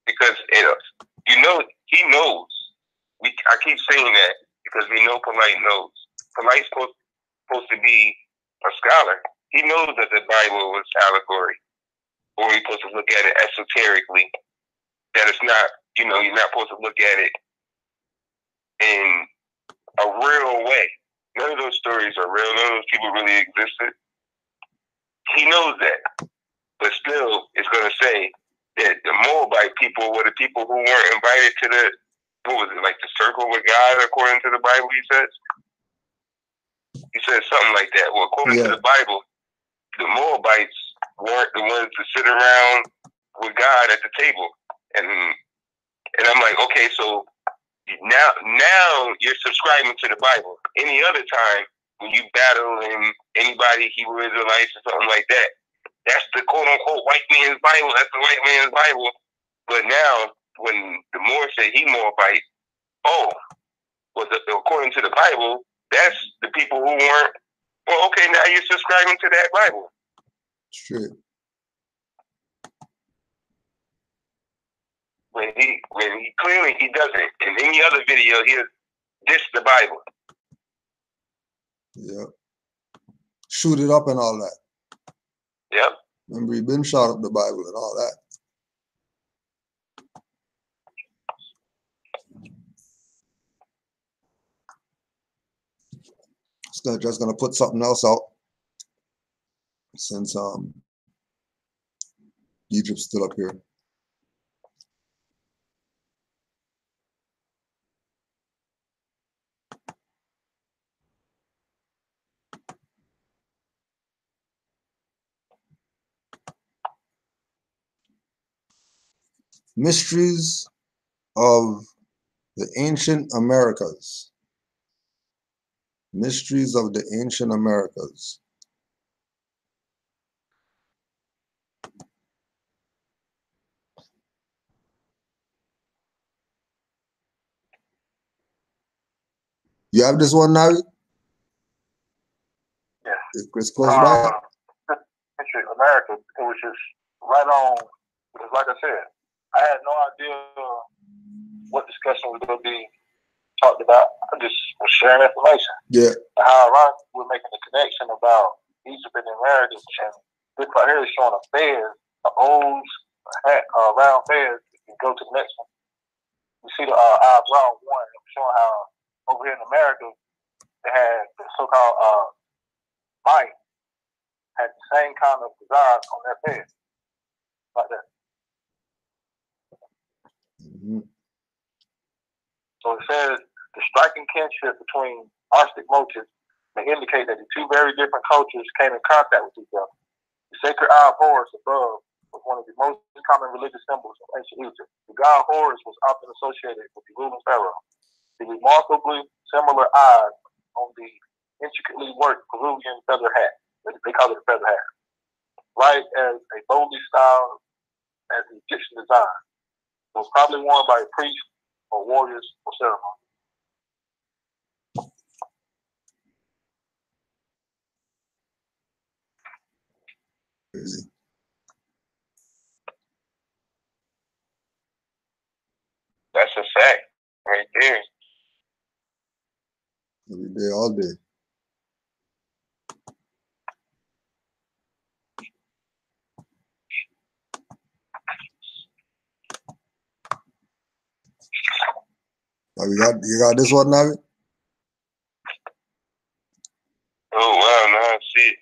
Because he knows. I keep saying that because we know Polite knows. Polite's supposed to be a scholar. He knows that the Bible was allegory, or he's supposed to look at it esoterically. That it's not, you're not supposed to look at it in a real way. None of those stories are real. None of those people really existed. He knows that, but still, it's going to say that the Moabite people were the people who weren't invited to the, what was it, like the circle with God, according to the Bible, he says? He says something like that. Well, according to the Bible, the Moabites weren't the ones to sit around with God at the table. And I'm like, okay, so now you're subscribing to the Bible. Any other time when you battle in anybody, Hebrew Israelites or something like that, that's the quote-unquote white man's Bible. That's the white man's Bible. But now, when the Moors say he Moabite, according to the Bible, that's the people who weren't. Well, okay, now you're subscribing to that Bible. True. When he clearly he doesn't. In any other video, he'll diss the Bible. Yeah. Shoot it up and all that. Yep. Remember, he been shot up the Bible and all that. Just gonna put something else out since Egypt's still up here. Mysteries of the Ancient Americas. Mysteries of the Ancient Americas. You have this one now? Yeah. It's close by. History of America, it was just right on, because like I said, I had no idea what discussion was going to be talked about. I just was sharing information. Yeah. How ironic we're making a connection about Egypt and the Americas, and this right here is showing a fez, an old round fez. You can go to the next one. You see the eyebrow one, showing how over here in America they had the so-called might had the same kind of desires on their fez, like that. Mm-hmm. So So it says the striking kinship between arsenic motifs may indicate that the two very different cultures came in contact with each other. The sacred eye of Horus above was one of the most common religious symbols of ancient Egypt. The god Horus was often associated with the ruling pharaoh. The remarkably similar eyes on the intricately worked Peruvian feather hat, they call it a feather hat, right as a boldly styled as the Egyptian design. It was probably worn by a priest or warriors for ceremony. Crazy. That's a fact right there. Every day, all day. Oh, you got this one, Navi? Oh wow, now I see it.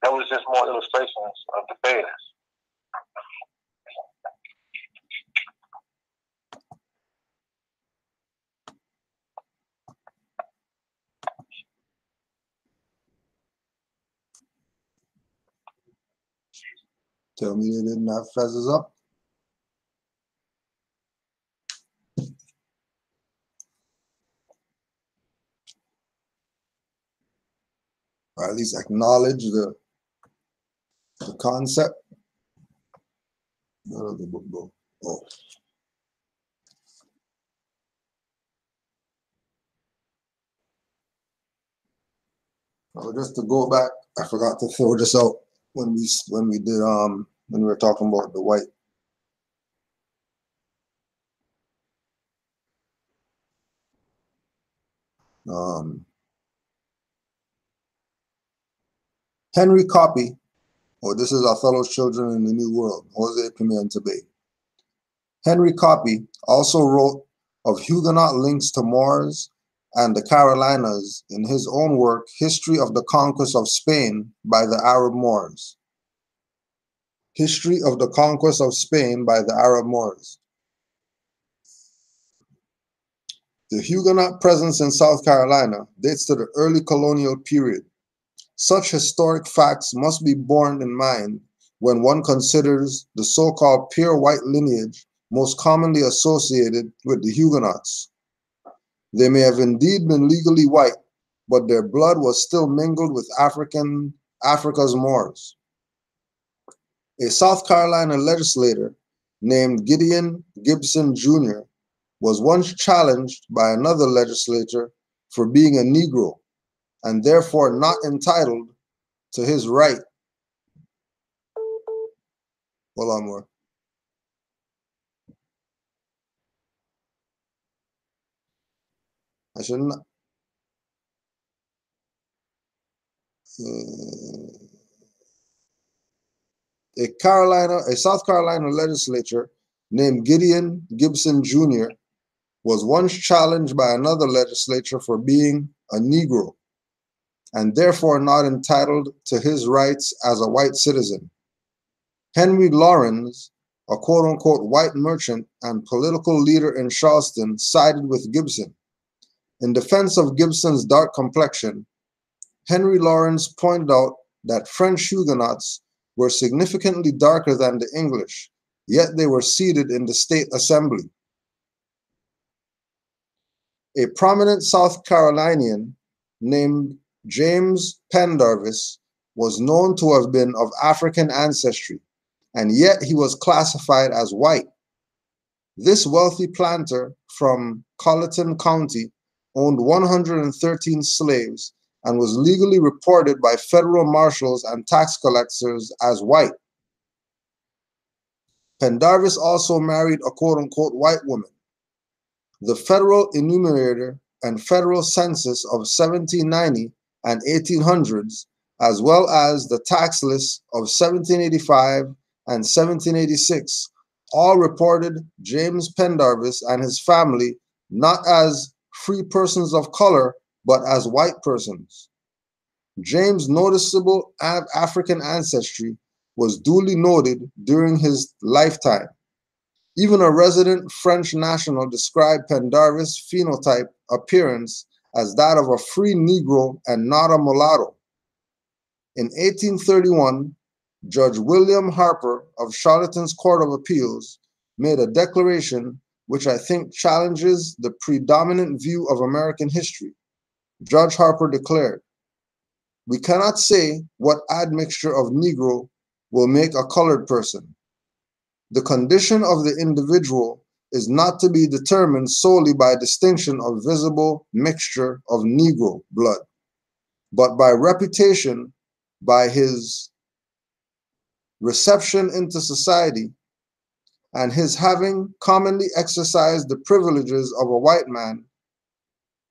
That was just more illustrations of the fairs. Tell me they didn't have feathers up. Or at least acknowledge the concept. Where did the book go? Oh. Oh, just to go back, I forgot to throw this out when we were talking about the white. Henry Copy, this is Othello's Children in the New World, Jose Pimienta Bay. Henry Copy also wrote of Huguenot links to Moors and the Carolinas in his own work, History of the Conquest of Spain by the Arab Moors. History of the Conquest of Spain by the Arab Moors. The Huguenot presence in South Carolina dates to the early colonial period. Such historic facts must be borne in mind when one considers the so-called pure white lineage most commonly associated with the Huguenots. They may have indeed been legally white, but their blood was still mingled with Africa's Moors. A South Carolina legislator named Gideon Gibson Jr. was once challenged by another legislator for being a Negro and therefore not entitled to his right. Hold on more. I shouldn't. A South Carolina legislator named Gideon Gibson Jr. was once challenged by another legislature for being a Negro and therefore not entitled to his rights as a white citizen. Henry Lawrence, a quote-unquote white merchant and political leader in Charleston, sided with Gibson. In defense of Gibson's dark complexion, Henry Lawrence pointed out that French Huguenots were significantly darker than the English, yet they were seated in the state assembly. A prominent South Carolinian named James Pendarvis was known to have been of African ancestry, and yet he was classified as white. This wealthy planter from Colleton County owned 113 slaves and was legally reported by federal marshals and tax collectors as white. Pendarvis also married a quote-unquote white woman. The federal enumerator and federal census of 1790 and 1800s, as well as the tax lists of 1785 and 1786, all reported James Pendarvis and his family not as free persons of color, but as white persons. James' noticeable African ancestry was duly noted during his lifetime. Even a resident French national described Pendarvis' phenotype appearance as that of a free Negro and not a mulatto. In 1831, Judge William Harper of Charlotte's Court of Appeals made a declaration which I think challenges the predominant view of American history. Judge Harper declared, "We cannot say what admixture of Negro will make a colored person. The condition of the individual is not to be determined solely by distinction of visible mixture of Negro blood, but by reputation, by his reception into society, and his having commonly exercised the privileges of a white man.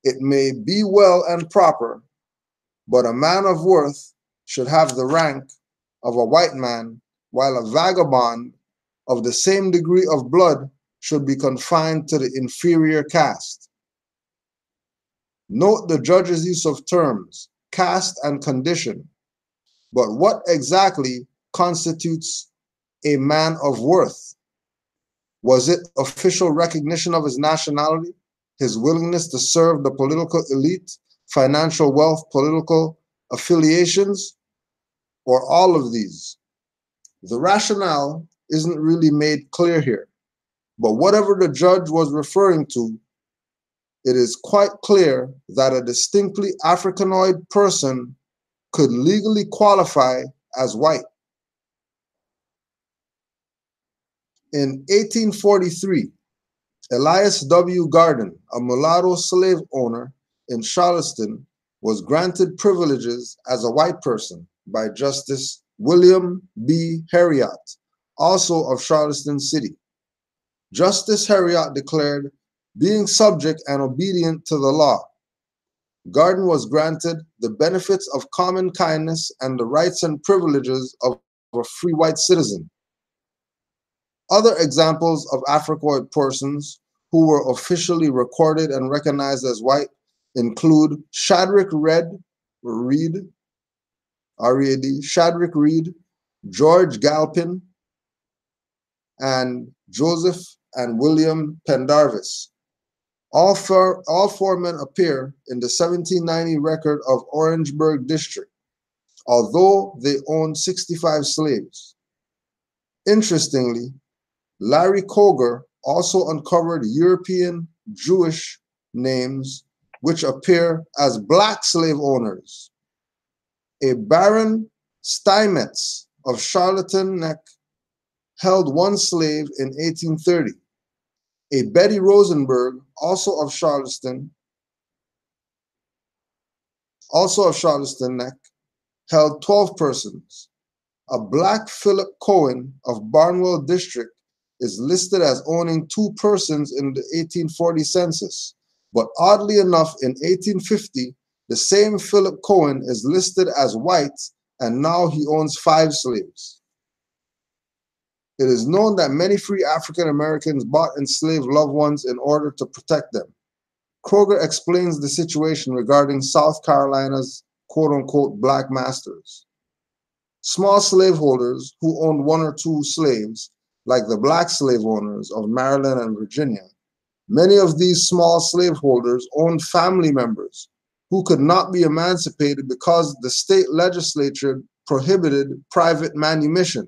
It may be well and proper, but a man of worth should have the rank of a white man, while a vagabond of the same degree of blood should be confined to the inferior caste." Note the judge's use of terms, caste and condition. But what exactly constitutes a man of worth? Was it official recognition of his nationality, his willingness to serve the political elite, financial wealth, political affiliations, or all of these? The rationale isn't really made clear here, but whatever the judge was referring to, it is quite clear that a distinctly Africanoid person could legally qualify as white. In 1843, Elias W. Garden, a mulatto slave owner in Charleston, was granted privileges as a white person by Justice William B. Heriot, also of Charleston City. Justice Heriot declared, "Being subject and obedient to the law, Garden was granted the benefits of common kindness and the rights and privileges of a free white citizen." Other examples of Africoid persons who were officially recorded and recognized as white include Shadrach Reed, R-E-A-D, Shadrach Reed, George Galpin, and Joseph and William Pendarvis. All four men appear in the 1790 record of Orangeburg District, although they owned 65 slaves. Interestingly, Larry Koger also uncovered European Jewish names which appear as black slave owners. A Baron Steinmetz of Charlton Neck held one slave in 1830. A Betty Rosenberg, also of Charleston Neck, held 12 persons. A black Philip Cohen of Barnwell District is listed as owning 2 persons in the 1840 census, but oddly enough, in 1850, the same Philip Cohen is listed as white, and now he owns 5 slaves. It is known that many free African Americans bought enslaved loved ones in order to protect them. Kroger explains the situation regarding South Carolina's quote-unquote black masters. Small slaveholders who owned 1 or 2 slaves, like the black slave owners of Maryland and Virginia, many of these small slaveholders owned family members who could not be emancipated because the state legislature prohibited private manumission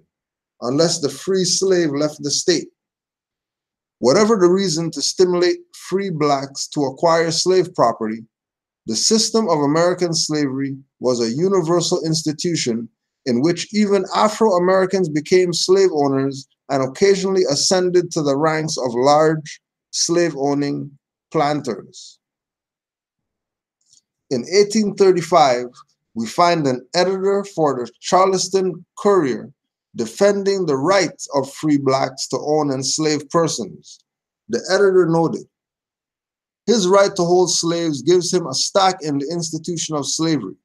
unless the free slave left the state. Whatever the reason to stimulate free blacks to acquire slave property, the system of American slavery was a universal institution in which even Afro-Americans became slave owners and occasionally ascended to the ranks of large slave-owning planters. In 1835, we find an editor for the Charleston Courier defending the rights of free blacks to own enslaved persons. The editor noted, "His right to hold slaves gives him a stake in the institution of slavery.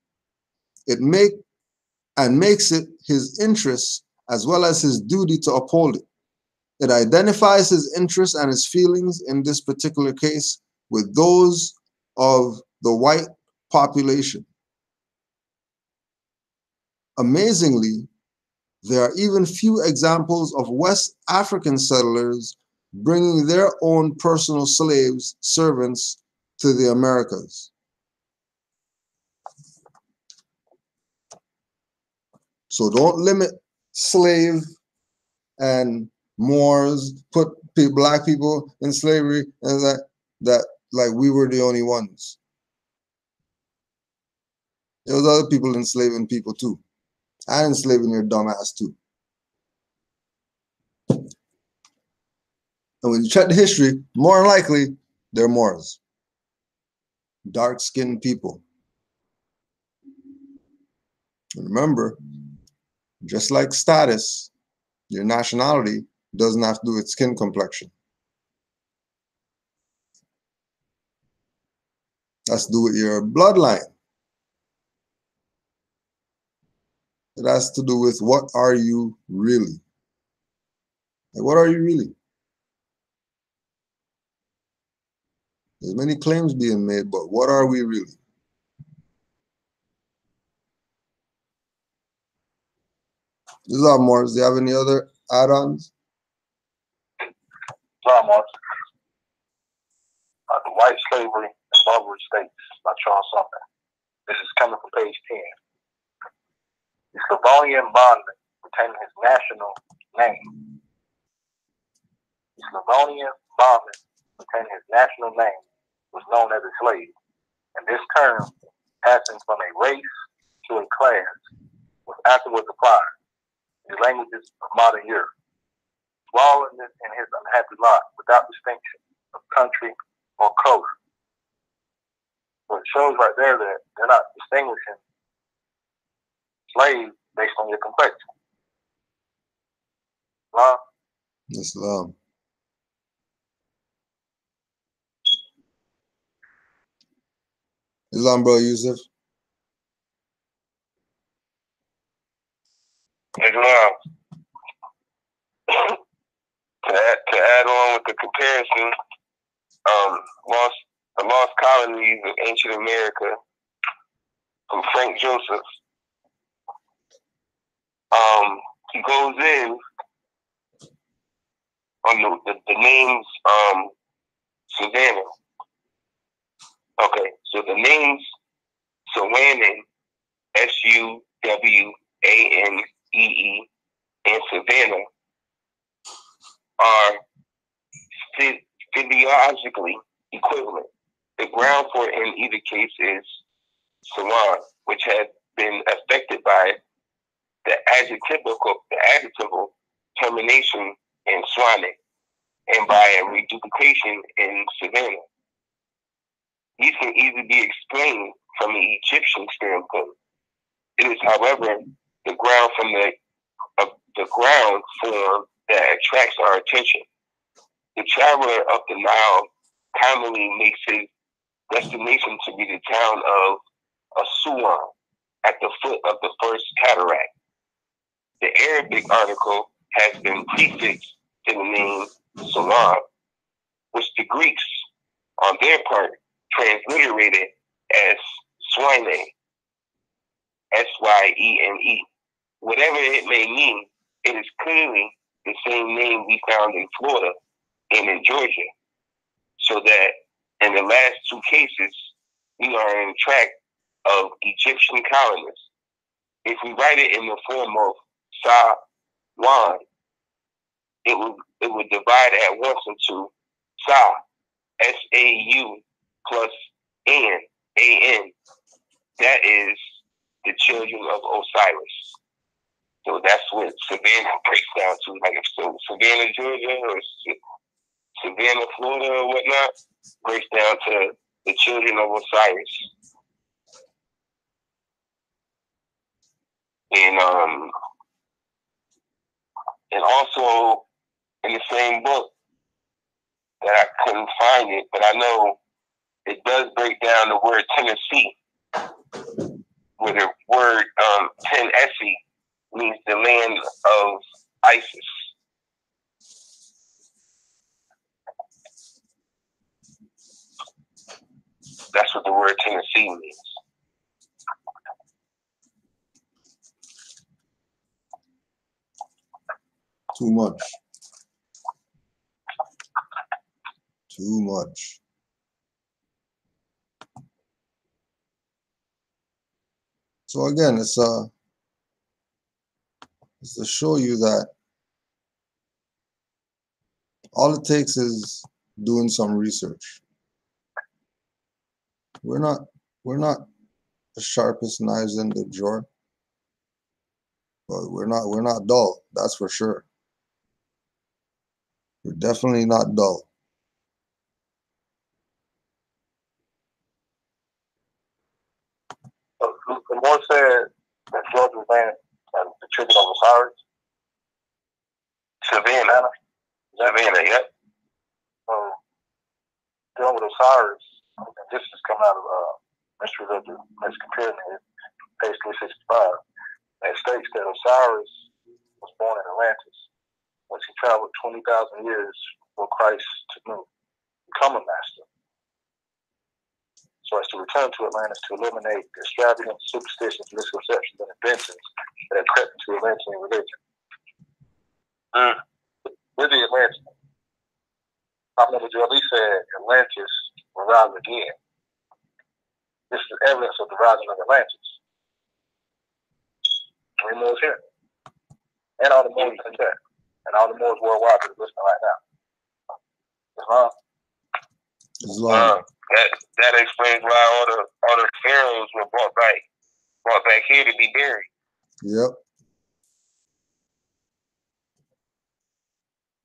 It makes it his interest as well as his duty to uphold it. It identifies his interests and his feelings in this particular case with those of the white population." Amazingly, There are even few examples of West African settlers bringing their own personal slaves, servants, to the Americas. So don't limit slave and Moors, put black people in slavery, and that like we were the only ones. There was other people enslaving people too, and enslaving your dumb ass too. And when you check the history, more than likely, they're Moors. Dark-skinned people. And remember, just like status, your nationality doesn't have to do with skin complexion. That's to do with your bloodline. It has to do with what are you really? Like, what are you really? There's many claims being made, but what are we really? This is Morris. Do you have any other add-ons? Morris. The White Slavery in Barbary States by Charles Sumner. This is coming from page 10. The Slavonian bondman retained his national name. The Slavonian bondman retained his national name was known as a slave, and this term, passing from a race to a class, was afterwards applied in the languages of modern Europe, swallowing in his unhappy lot without distinction of country or color. So it shows right there that they're not distinguishing slaves based on your complexion. Islam? Islam. Islam, bro, Yusuf. Islam. To add on with the comparison, the Lost Colonies of Ancient America from Frank Joseph. He goes in on the names Savannah. Okay, so the names Sawanee, Suwanee, and Savannah are physiologically equivalent. The ground for it in either case is Sawan, which has been affected by the adjectival termination in Swanee and by a reduplication in Savannah. These can easily be explained from the Egyptian standpoint. It is, however, the ground from the ground form that attracts our attention. The traveler up the Nile commonly makes his destination to be the town of Assuan at the foot of the first cataract. The Arabic article has been prefixed to the name Salam, which the Greeks, on their part, transliterated as Swine, Syene. Whatever it may mean, it is clearly the same name we found in Florida and in Georgia. So that in the last two cases, we are in track of Egyptian colonists. If we write it in the form of Sa-Wan, it would divide at once into Sa, S-A-U plus N, A-N. That is the children of Osiris. So that's what Savannah breaks down to. Like if so Savannah, Georgia, or Savannah, Florida, or whatnot, breaks down to the children of Osiris. And also in the same book that I couldn't find it, but I know it does break down the word Tennessee, where the word Tennessee means the land of Isis. That's what the word Tennessee means. Too much. Too much. So again, it's to show you that all it takes is doing some research. We're not the sharpest knives in the drawer, but we're not dull, that's for sure. We're definitely not dull. The Lord said that Georgia was laying the tribute of Osiris. Savannah. Savannah, yep. So, dealing with Osiris, and this is coming out of Mysteries of the Mexican Pyramid, page 365. It states that Osiris was born in Atlantis, once he traveled 20,000 years before Christ to become a master. So as to return to Atlantis to eliminate the extravagant superstitions, misconceptions, and inventions that had crept into Atlantean religion. With the Atlanteans, Papa Ali said Atlantis will rise again. This is evidence of the rising of Atlantis. Three Moors here. And all the Moors in the chat. And all the Moors worldwide that are listening right now. Islam. That explains why all the pharaohs were brought back here to be buried. Yep.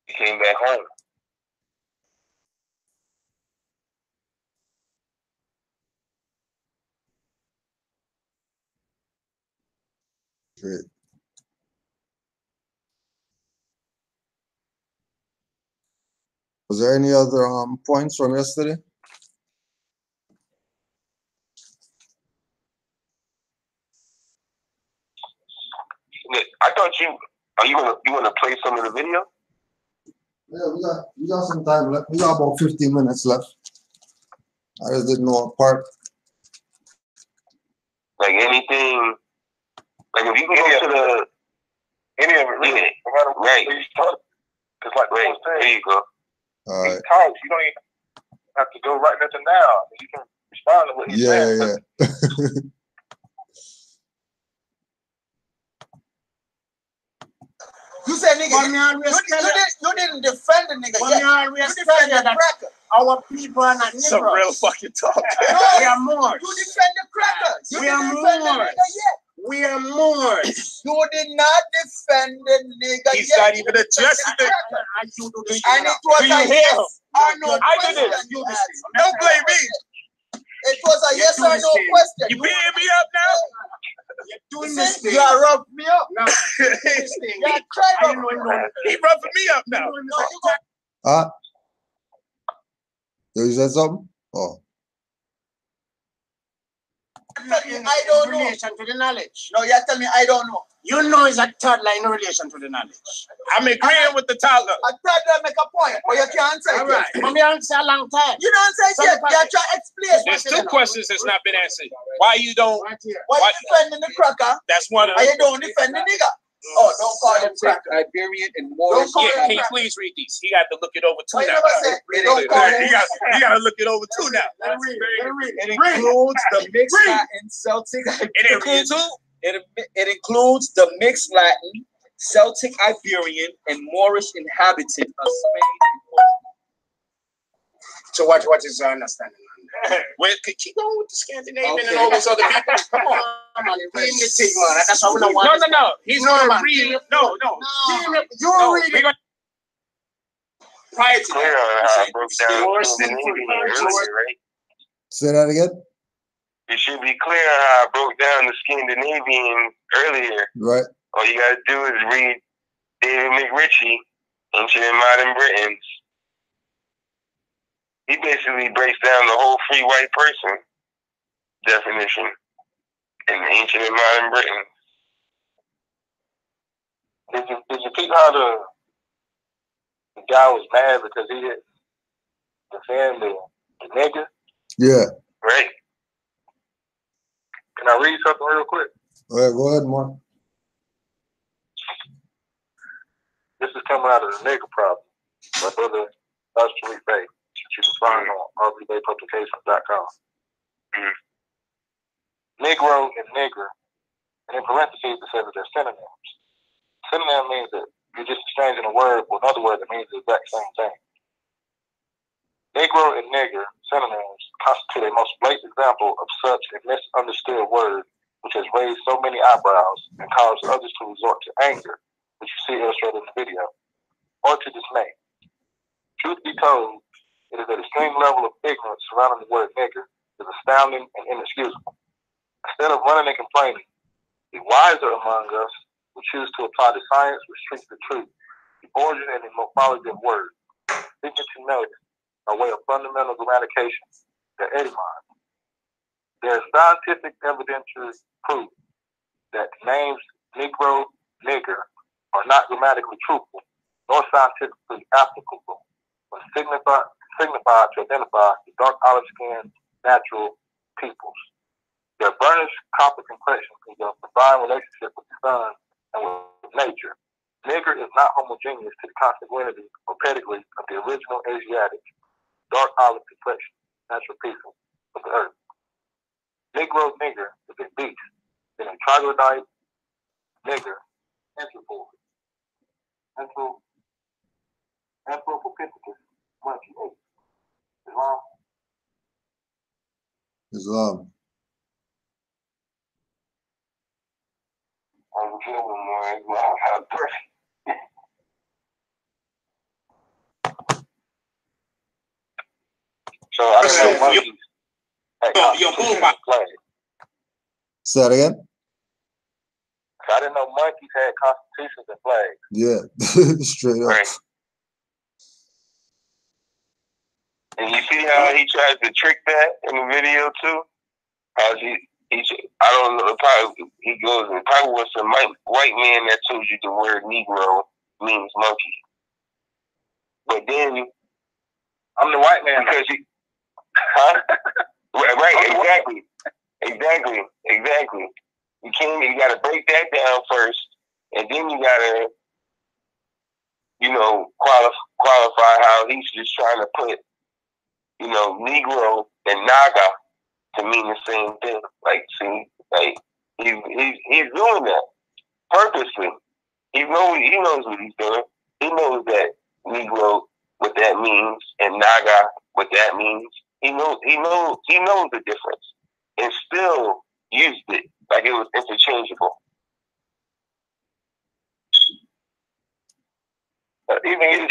He came back home. Great. Was there any other points from yesterday? I thought you gonna play some of the video? Yeah, we got some time left. We got about 15 minutes left. I just didn't know what part. Like anything, like if you can go to the any of it, really. No matter what right. It's like right. There you go. All right. He talks. You don't even have to go right nothing down. You can respond to what he's saying. Yeah. You said nigga, you didn't defend the nigga yet. You defended the cracker. Our people are not Some Negroes. real fucking talk. No, We are Moors. you defend the cracker. You We didn't are defend the Moors. nigga yet. We are Moors. You did not defend the nigga He's yet. not even addressing the. And it was Do you a hear yes him? or no I did question. it. You asked. Don't blame me. It was a yes or no question. You beating me up now? You're doing this thing. You are rough me up. No, you're doing this thing. You are trying to. He roughing me up now. You said something? Oh. I don't know. In relation to the knowledge. No, you're telling me I don't know. You know it's a toddler in relation to the knowledge. I'm agreeing with the toddler. A toddler make a point, but you can't answer it. All right. But me answer a long time. You don't answer it yet. You're trying to explain. There's two questions that's not been answered. Why you don't? Right here. Why you defending the cracker That's one of and them. you don't defend the nigga? Oh, don't call him cracker. Iberian and Moorish. Don't call Yeah, him can you cracker. please read these? He got to look it over too Why you now. never say, don't call him He got to look it over too now. Let me read. It includes the mixed Latin, Celtic. It includes who? It includes the mixed Latin, Celtic, Iberian, and Moorish inhabitant of Spain. So what is your understanding on that? Well, keep going with the Scandinavian Okay. and all those other people. Come on. Come on, read the thing, man. That's why we don't want No. He's No, gonna man. read. No. You read it. Prior to Clear on how I broke down Scandinavian earlier, right? Say that again? It should be clear on how I broke down the Scandinavian earlier. Right. All you gotta do is read David McRitchie, Ancient and Modern Britons. He basically breaks down the whole free white person definition in Ancient and Modern Britain. Did you peep how the guy was mad because he didn't defend the nigga? Yeah. Right? Can I read something real quick? All right, go ahead, Mark. This This is coming out of the nigger problem by Brother Street Bay, which you can find on RBDayPublications.com. Negro and nigger, and in parentheses it says that they're synonyms. Synonym means that you're just exchanging a word for another word that means the exact same thing. Negro and nigger synonyms constitute a most blatant example of such a misunderstood word which has raised so many eyebrows and caused others to resort to anger, which you see illustrated in the video, or to dismay. Truth be told, it is an extreme level of ignorance surrounding the word nigger is astounding and inexcusable. Instead of running and complaining, the wiser among us will choose to apply the science which treats the truth, the origin and the morphology of words, seeking to notice a way of fundamental grammatication, the etymology. There is scientific evidentiary proof that names Negro, nigger are not grammatically truthful nor scientifically applicable when signified to identify the dark olive-skinned natural peoples. Their burnished copper complexion is a divine relationship with the sun and with nature. Nigger is not homogeneous to the consanguinity or pedigree of the original Asiatic dark olive complexion natural people of the earth. Negro nigger is a beast, then a troglodyte nigger, Anthropopithecus monkey ape. Islam. So I don't know monkeys. Say that again? So I didn't know monkeys had constitutions and flags. Yeah, straight up. Right. And you see how he tries to trick that in the video too? How I don't know, probably he goes, it probably was some white man that told you the word Negro means monkey. But then, I'm the white man. Because right, exactly. You gotta break that down first, and then you gotta, qualify how he's just trying to put, Negro and Naga to mean the same thing. Like, see, like he's doing that purposely. He knows what he's doing. He knows that Negro, what that means, and Naga, what that means. He knows the difference, and still used it like it was interchangeable. Even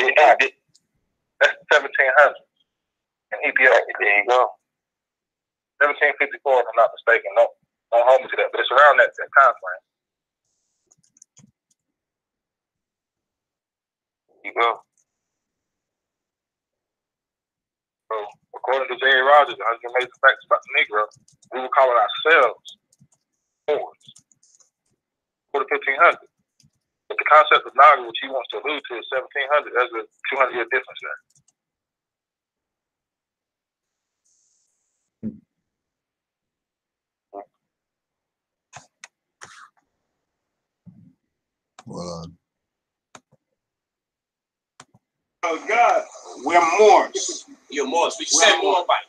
that's 1700 in Ethiopia. There you go. 1754, if I'm not mistaken. Don't hold me to that, but it's around that time frame. There you go. So, according to J.A. Rogers, 100 Amazing Facts About the Negro, we would call it ourselves Moors for the 1500s. But the concept of Naga, which he wants to allude to, is 1700. There's a 200-year difference there. Well, Oh God, we're Moors. You're Moors. We said Moabite.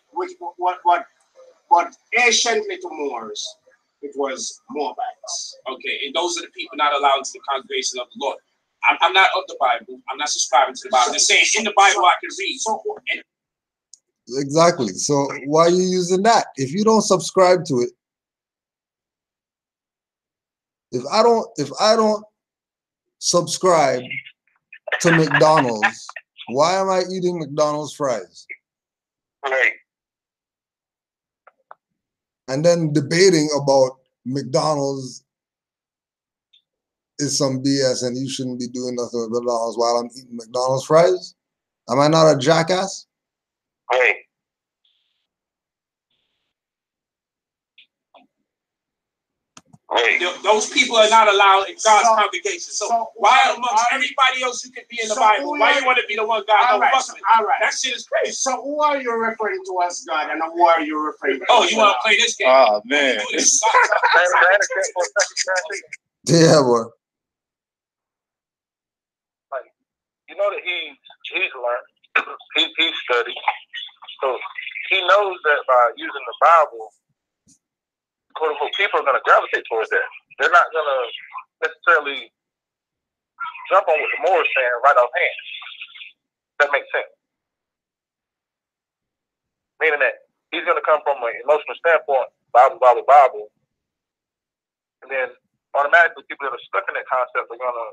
But anciently to Moors, it was Moabites. Okay, and those are the people not allowed into the congregation of the Lord. I'm not of the Bible. I'm not subscribing to the Bible. I'm just saying in the Bible I can read. exactly. So why are you using that? If you don't subscribe to it, if I don't subscribe to McDonald's, why am I eating McDonald's fries? Right. And then debating about McDonald's is some BS and you shouldn't be doing nothing with McDonald's while I'm eating McDonald's fries? Am I not a jackass? Right. Right. Those people are not allowed in God's congregation. So why amongst everybody else you can be in the Bible? Why you want to be the one God don't fuck with? All right. That shit is crazy. So who are you referring to as God, and who are you referring to? Oh, you want to play this game? Oh man. Yeah, boy. like, you know that he's learned, he's studied, so he knows that by using the Bible, quote unquote, people are going to gravitate towards that. They're not going to necessarily jump on what the Moore is saying right offhand. That makes sense. Meaning that he's going to come from an emotional standpoint, Bible, and then automatically people that are stuck in that concept are going to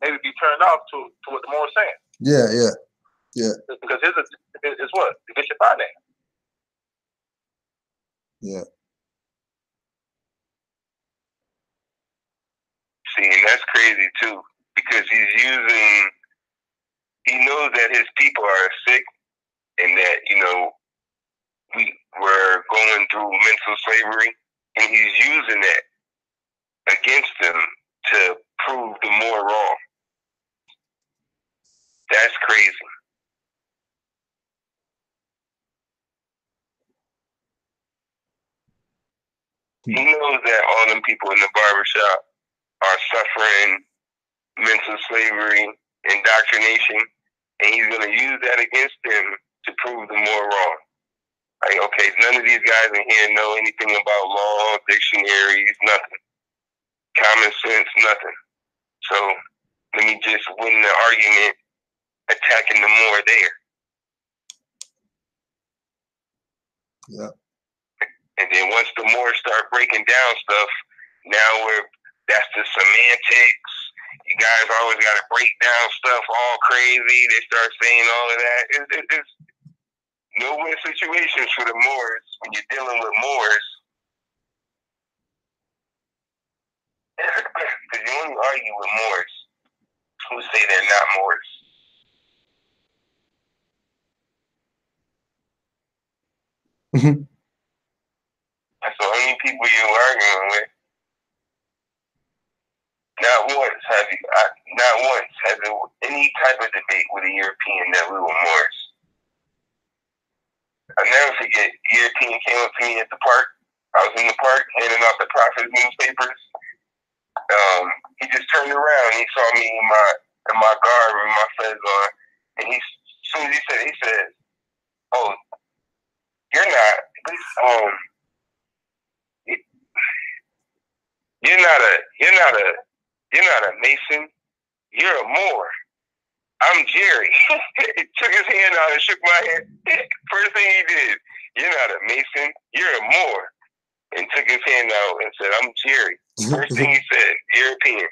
maybe be turned off to what the Moore is saying. Yeah. Because his is what? To get your finance. Yeah. See, and that's crazy too, because he knows that his people are sick and that, you know, we were going through mental slavery, and he's using that against them to prove the more wrong. That's crazy. He knows that all them people in the barbershop are suffering mental slavery, indoctrination, and he's going to use that against them to prove them more wrong. Like, okay, none of these guys in here know anything about law, dictionaries, nothing. Common sense, nothing. So let me just win the argument attacking the more there. Yeah. And then once the more start breaking down stuff, now that's the semantics. You guys always got to break down stuff all crazy. They start saying all of that. It's no-win situations for the Moors when you're dealing with Moors. Because you only argue with Moors who say they're not Moors. That's the only people you're arguing with. Not once has there any type of debate with a European that we were Moors. I'll never forget, a European came up to me at the park. I was in the park handing out the Prophet newspapers. He just turned around and he saw me in my garb and my fez on, and as soon as he said, "Oh, you're not a Mason. You're a Moor. I'm Jerry." He took his hand out and shook my hand. First thing he did, "You're not a Mason. You're a Moor." And took his hand out and said, "I'm Jerry." First thing he said, European.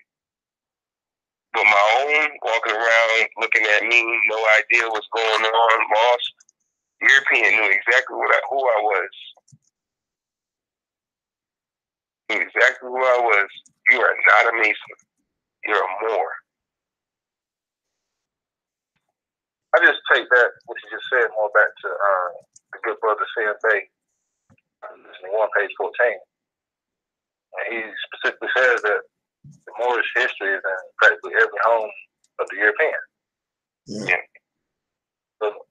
But my own, walking around, looking at me, no idea what's going on, lost. European knew exactly who I was. Knew exactly who I was. You are not a Mason. You're a Moor. I just take that, what you just said, more back to the good brother Sam Bay, in 1 page 14. And he specifically says that the Moorish history is in practically every home of the European. Yeah. So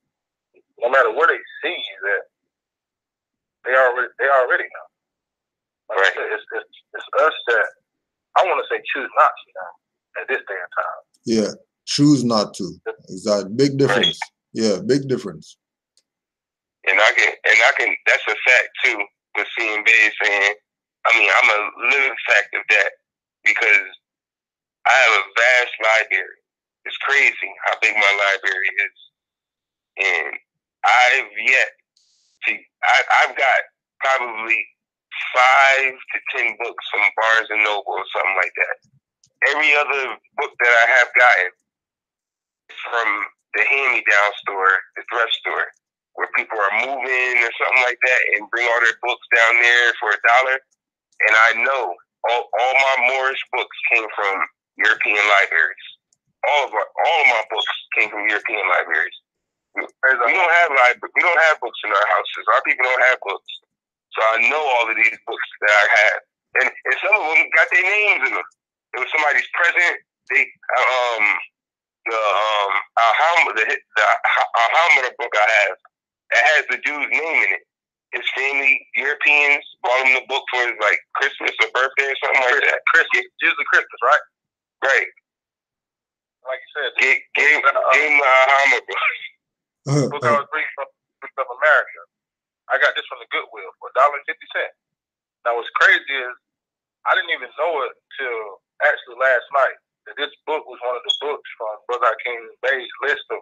no matter where they see you, that they already know. Like right. I said, it's us that I want to say choose not to now at this day and time. Yeah. Choose not to. Exactly. Big difference. Right. Yeah, big difference. And I can that's a fact too, with seeing Bay saying, I'm a living fact of that, because I have a vast library. It's crazy how big my library is. And I've got probably 5 to 10 books from Barnes and Noble or something like that. Every other book that I have gotten from the hand-me-down store, the thrift store, where people are moving or something like that and bring all their books down there for $1. And I know all my Moorish books came from European libraries. All of my books came from European libraries. We don't have books in our houses. Our people don't have books. So I know all of these books that I have. And some of them got their names in them. It was somebody's present. The Alhambra book I have, it has the dude's name in it. His family, Europeans, bought him the book for his Christmas or birthday or something like that. Usually Christmas, right? Right. like you said, Game Muhammad. The book I was reading from of America. I got this from the Goodwill for $1.50. Now what's crazy is I didn't even know it till actually last night that this book was one of the books from Brother King Bay's list of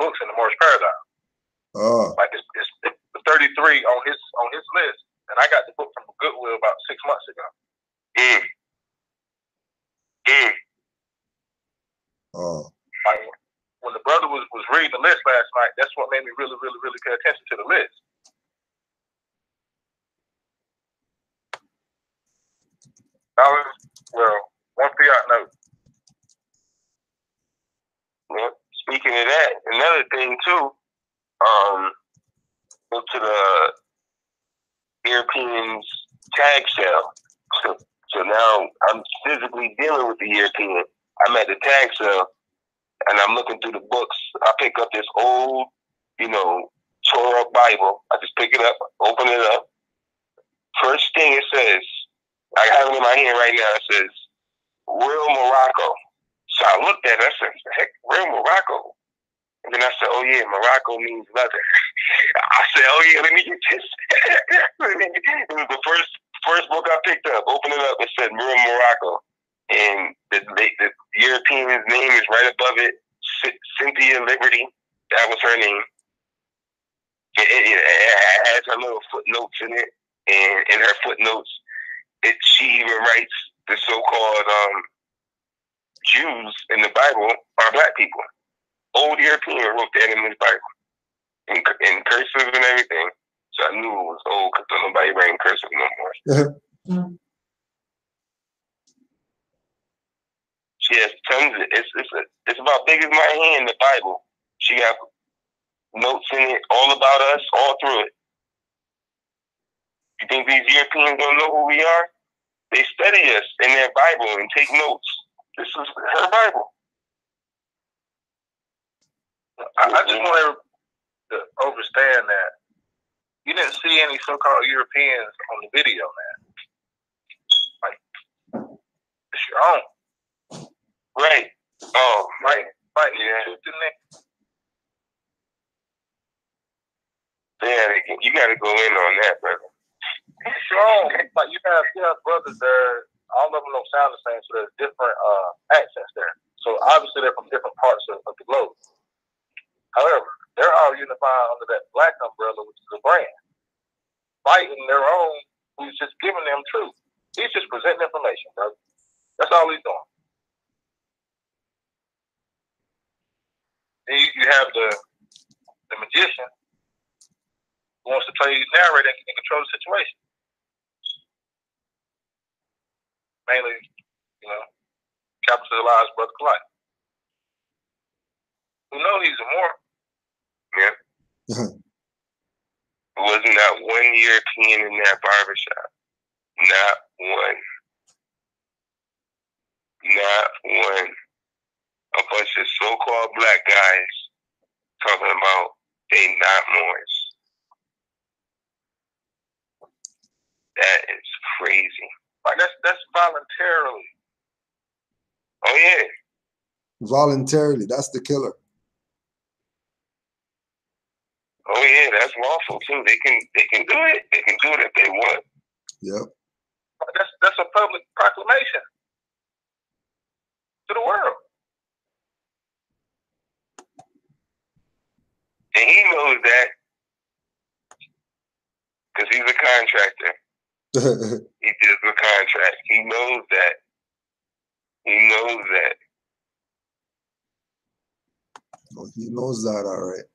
books in the Moorish Paradigm. Oh. Like it's 33 on his list, and I got the book from Goodwill about 6 months ago. Oh. Like, when the brother was reading the list last night, that's what made me really, really, really pay attention to the list. Well, one fiat note. Well, speaking of that, another thing too, go to the Europeans tag sale. So now I'm physically dealing with the European. I'm at the tag sale and I'm looking through the books. I pick up this old, Torah Bible. I just pick it up, open it up. First thing it says, I have it in my hand right now, it says, Real Morocco. So I looked at it, I said, heck, Real Morocco? And then I said, oh yeah, Morocco means leather. I said, oh yeah, let me get this. It was the first book I picked up, opened it up, it said Real Morocco. And the European's name is right above it, Cynthia Liberty. That was her name. It has her little footnotes in it. And in her footnotes, she even writes the so-called Jews in the Bible are black people. Old European wrote that in his Bible in cursive and everything. So I knew it was old because nobody writing cursive no more. She has tons of it's about big as my hand, the Bible. She got notes in it all about us, all through it. You think these Europeans don't know who we are? They study us in their Bible and take notes. This is her Bible. I just want everyone to understand that you didn't see any so-called Europeans on the video, man. Like, it's your own. Right. Oh, right. Yeah. Yeah, you got to go in on that, brother. It's your own. Like you have brothers there. All of them don't sound the same, so there's different accents there. So obviously they're from different parts of the globe. However, they're all unified under that black umbrella, which is a brand. Fighting their own, who's just giving them truth. He's just presenting information, bro. That's all he's doing. Then you have the magician who wants to play narrator and control the situation. Mainly, capitalized Brother Clyde. Who know he's immoral. Yeah. There wasn't not one European in that barbershop. Not one. Not one. A bunch of so-called black guys talking about they not Moors. That is crazy. Like that's voluntarily. Oh yeah. Voluntarily, that's the killer. Oh yeah, that's lawful too. They can do it. They can do it if they want. Yep. That's a public proclamation to the world. And he knows that because he's a contractor. He deals with contracts. He knows that. He knows that. Oh, he knows that, all right.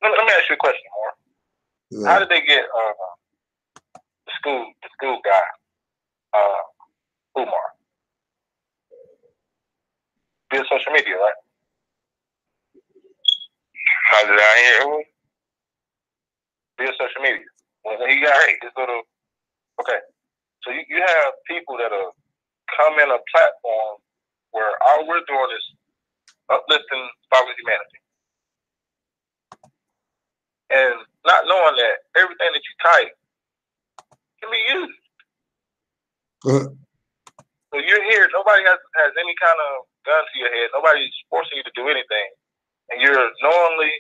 Let me ask you a question, more. Yeah. How did they get the school guy, Umar? Via social media, right? How did I hear him? Via social media. When he got his little, okay. So you have people that are come in a platform where all we're doing is uplifting fatherly humanity. And not knowing that everything that you type can be used. So you're here. Nobody has any kind of gun to your head. Nobody's forcing you to do anything, and you're knowingly,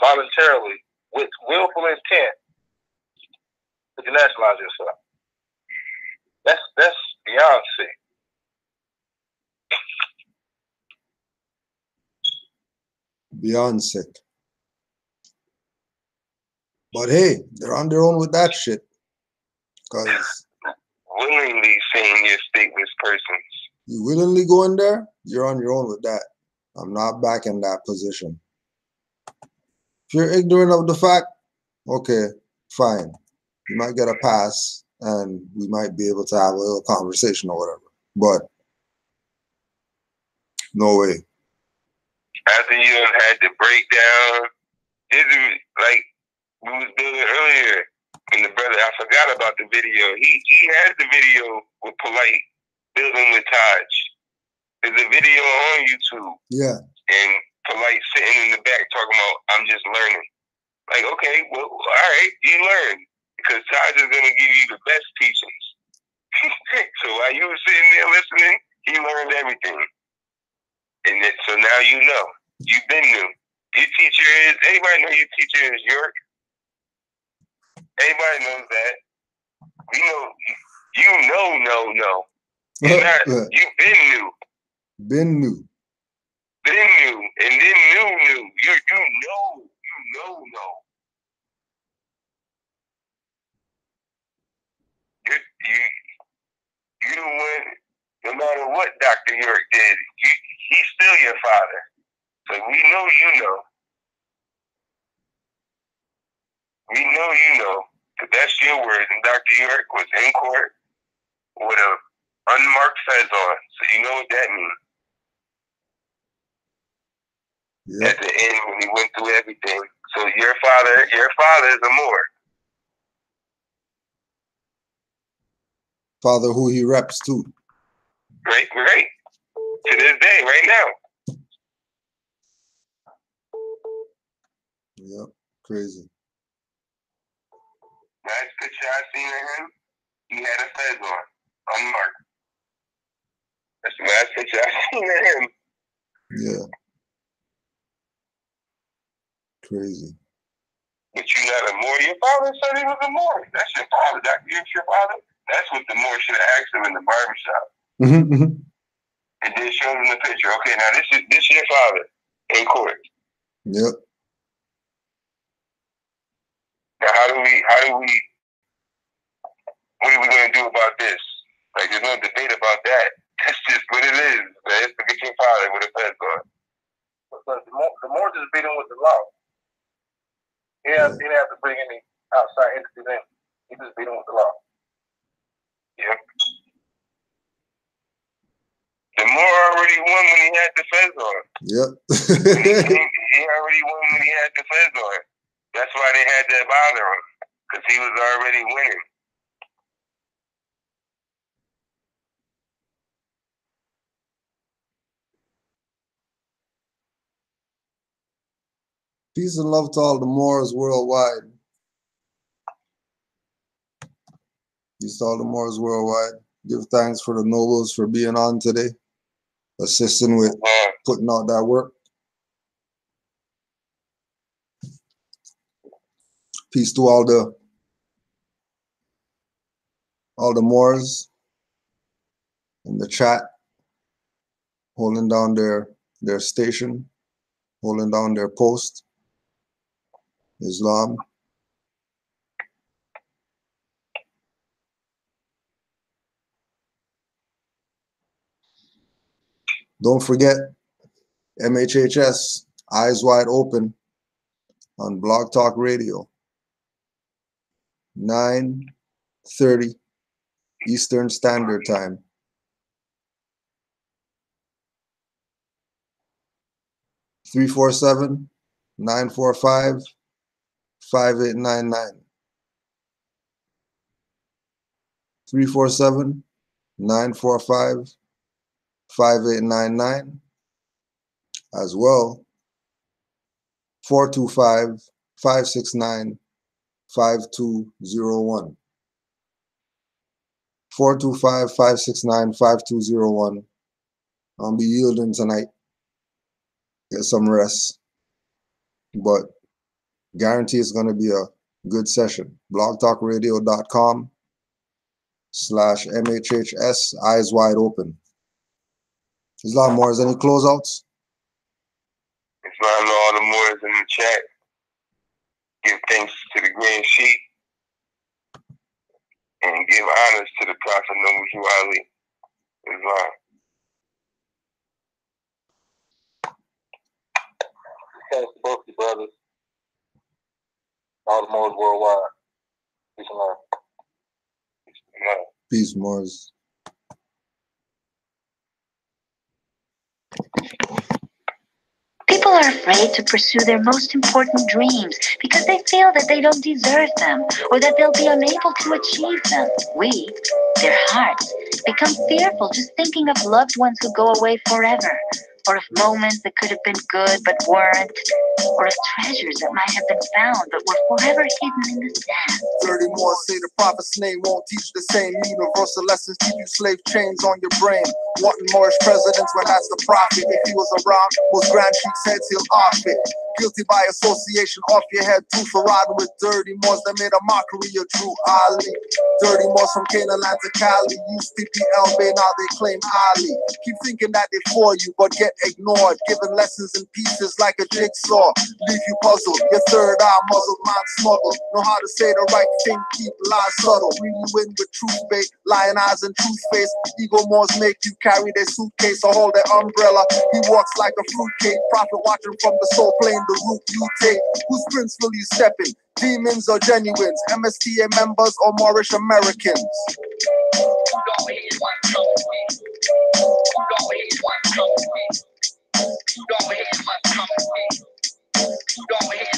voluntarily, with willful intent to denationalize yourself. That's beyond sick. Beyond sick. But hey, they're on their own with that shit. Because willingly saying you're stateless persons. You willingly go in there, you're on your own with that. I'm not back in that position. If you're ignorant of the fact, okay, fine. You might get a pass and we might be able to have a little conversation or whatever. But no way. After you had the breakdown, this is like we was building earlier, and the brother, I forgot about the video. He has the video with Polite building with Taj. There's a video on YouTube. Yeah. And Polite sitting in the back talking about, I'm just learning. Like, okay, well, all right, you learn. Because Taj is going to give you the best teachings. So while you were sitting there listening, he learned everything. And so now you know. You've been new. Your teacher is, anybody know your teacher is York? Anybody knows that? We know, you know. You're not, you've been new. Been new. Been new. And then new. You know. You the one, no matter what Dr. York did, he's still your father. So we know you know. We know you know. Because that's your words. And Dr. York was in court with a unmarked fez on. So you know what that means. Yep. At the end when he went through everything. So your father is a Moor. Father who he reps too. Right. To this day, right now. Yep. Crazy. Last picture I seen of him, he had a fez on, unmarked. That's the last picture I seen of him. Yeah. Crazy. But you're not a Moor. Your father said he was a Moor. That's your father. That's your father. That's what the Moor should have asked him in the barbershop. And then showed him the picture. Okay, now this your father in court. Yep. Now how do we what are we gonna do about this? Like there's no debate about that. That's just what it is. Man. It's to get your father with a fez on. But the more just beat him with the law. He didn't have to bring any outside entities in. He just beat him with the law. Yep. The Moor already won when he had the fez on. Yep. he already won when he had the fez on. That's why they had to bother him. Because he was already winning. Peace and love to all the Moors worldwide. Peace to all the Moors worldwide. Give thanks for the nobles for being on today, assisting with putting out that work. Peace to all the Moors in the chat, holding down their station, holding down their post. Islam. Don't forget MHHS, Eyes Wide Open on Blog Talk Radio, 9:30 Eastern Standard Time. (347) 945 5899. 347 945 5899. As well, 425 569 5201. 425-569-5201. I'll be yielding tonight. Get some rest. But guarantee it's going to be a good session. blogtalkradio.com/MHHS Eyes Wide Open. Islam Moors, any closeouts? Islam and all the Moors in the chat. Give thanks to the Green Sheep. And give honors to the Prophet Noble Ali. Islam. Thanks to both the brothers. All the Moors worldwide. Peace and love. Peace, Moors. People are afraid to pursue their most important dreams because they feel that they don't deserve them or that they'll be unable to achieve them. We, their hearts, become fearful just thinking of loved ones who go away forever, or of moments that could have been good but weren't, or of treasures that might have been found but were forever hidden in the sand. 30 more say the prophet's name won't teach the same universal lessons, keep you slave chains on your brain. Wanting Moorish presidents when that's the prophet. If he was around, most grand sheiks' heads he'll off it. Guilty by association, off your head too, for riding with dirty Moors that made a mockery of Drew Ali. Dirty Moors from Canaanland to Cali, use PPL, now they claim Ali. Keep thinking that they for you, but get ignored, given lessons in pieces like a jigsaw. Leave you puzzled, your third eye muzzled, mind smuggled. Know how to say the right thing, keep lies subtle. Reel you in with truth bait, lion eyes and truth face. Ego Moors make you carry their suitcase or hold their umbrella. He walks like a fruitcake, prophet watching from the soul plane, the route you take. Whose prince will you step in? Demons or genuines? MSTA members or Moorish Americans? Go ahead,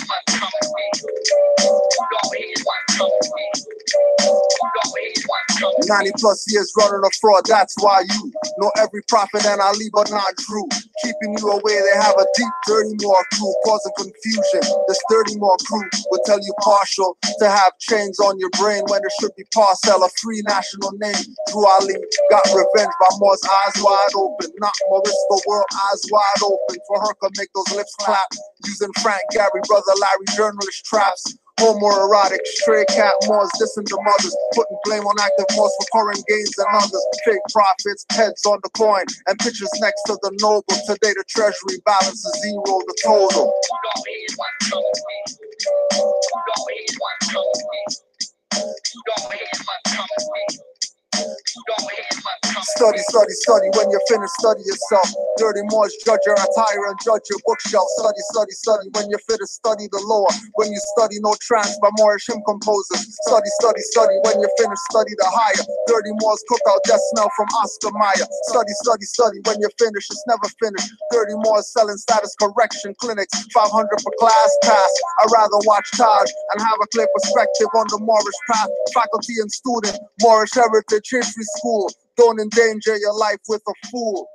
90 plus years running a fraud, that's why you know every prophet and Ali but not Drew. Keeping you away, they have a deep, dirty more crew, causing confusion. This dirty more crew will tell you partial to have chains on your brain when it should be parcel, a free national name. Drew Ali got revenge by Moore's eyes wide open, not Morisco world eyes wide open. For her could make those lips clap, using Frank Gary, Brother Larry, journalist traps. Homoerotic, stray cat Moors, dissing the mothers, putting blame on active Moors for current gains and others. Fake profits, heads on the coin, and pictures next to the noble. Today the treasury balance is zero, the total. Study, study, study. When you're finished, study yourself. Dirty Moors, judge your attire and judge your bookshelf. Study, study, study. When you're finished, study the law. When you study, no trance by Moorish hymn composers. Study, study, study. When you're finished, study the higher. Dirty Moors cook out death smell from Oscar Mayer. Study, study, study. When you're finished, it's never finished. Dirty Moors selling status correction clinics. 500 per class pass. I'd rather watch Taj and have a clear perspective on the Moorish path. Faculty and student, Moorish Heritage History School. Don't endanger your life with a fool.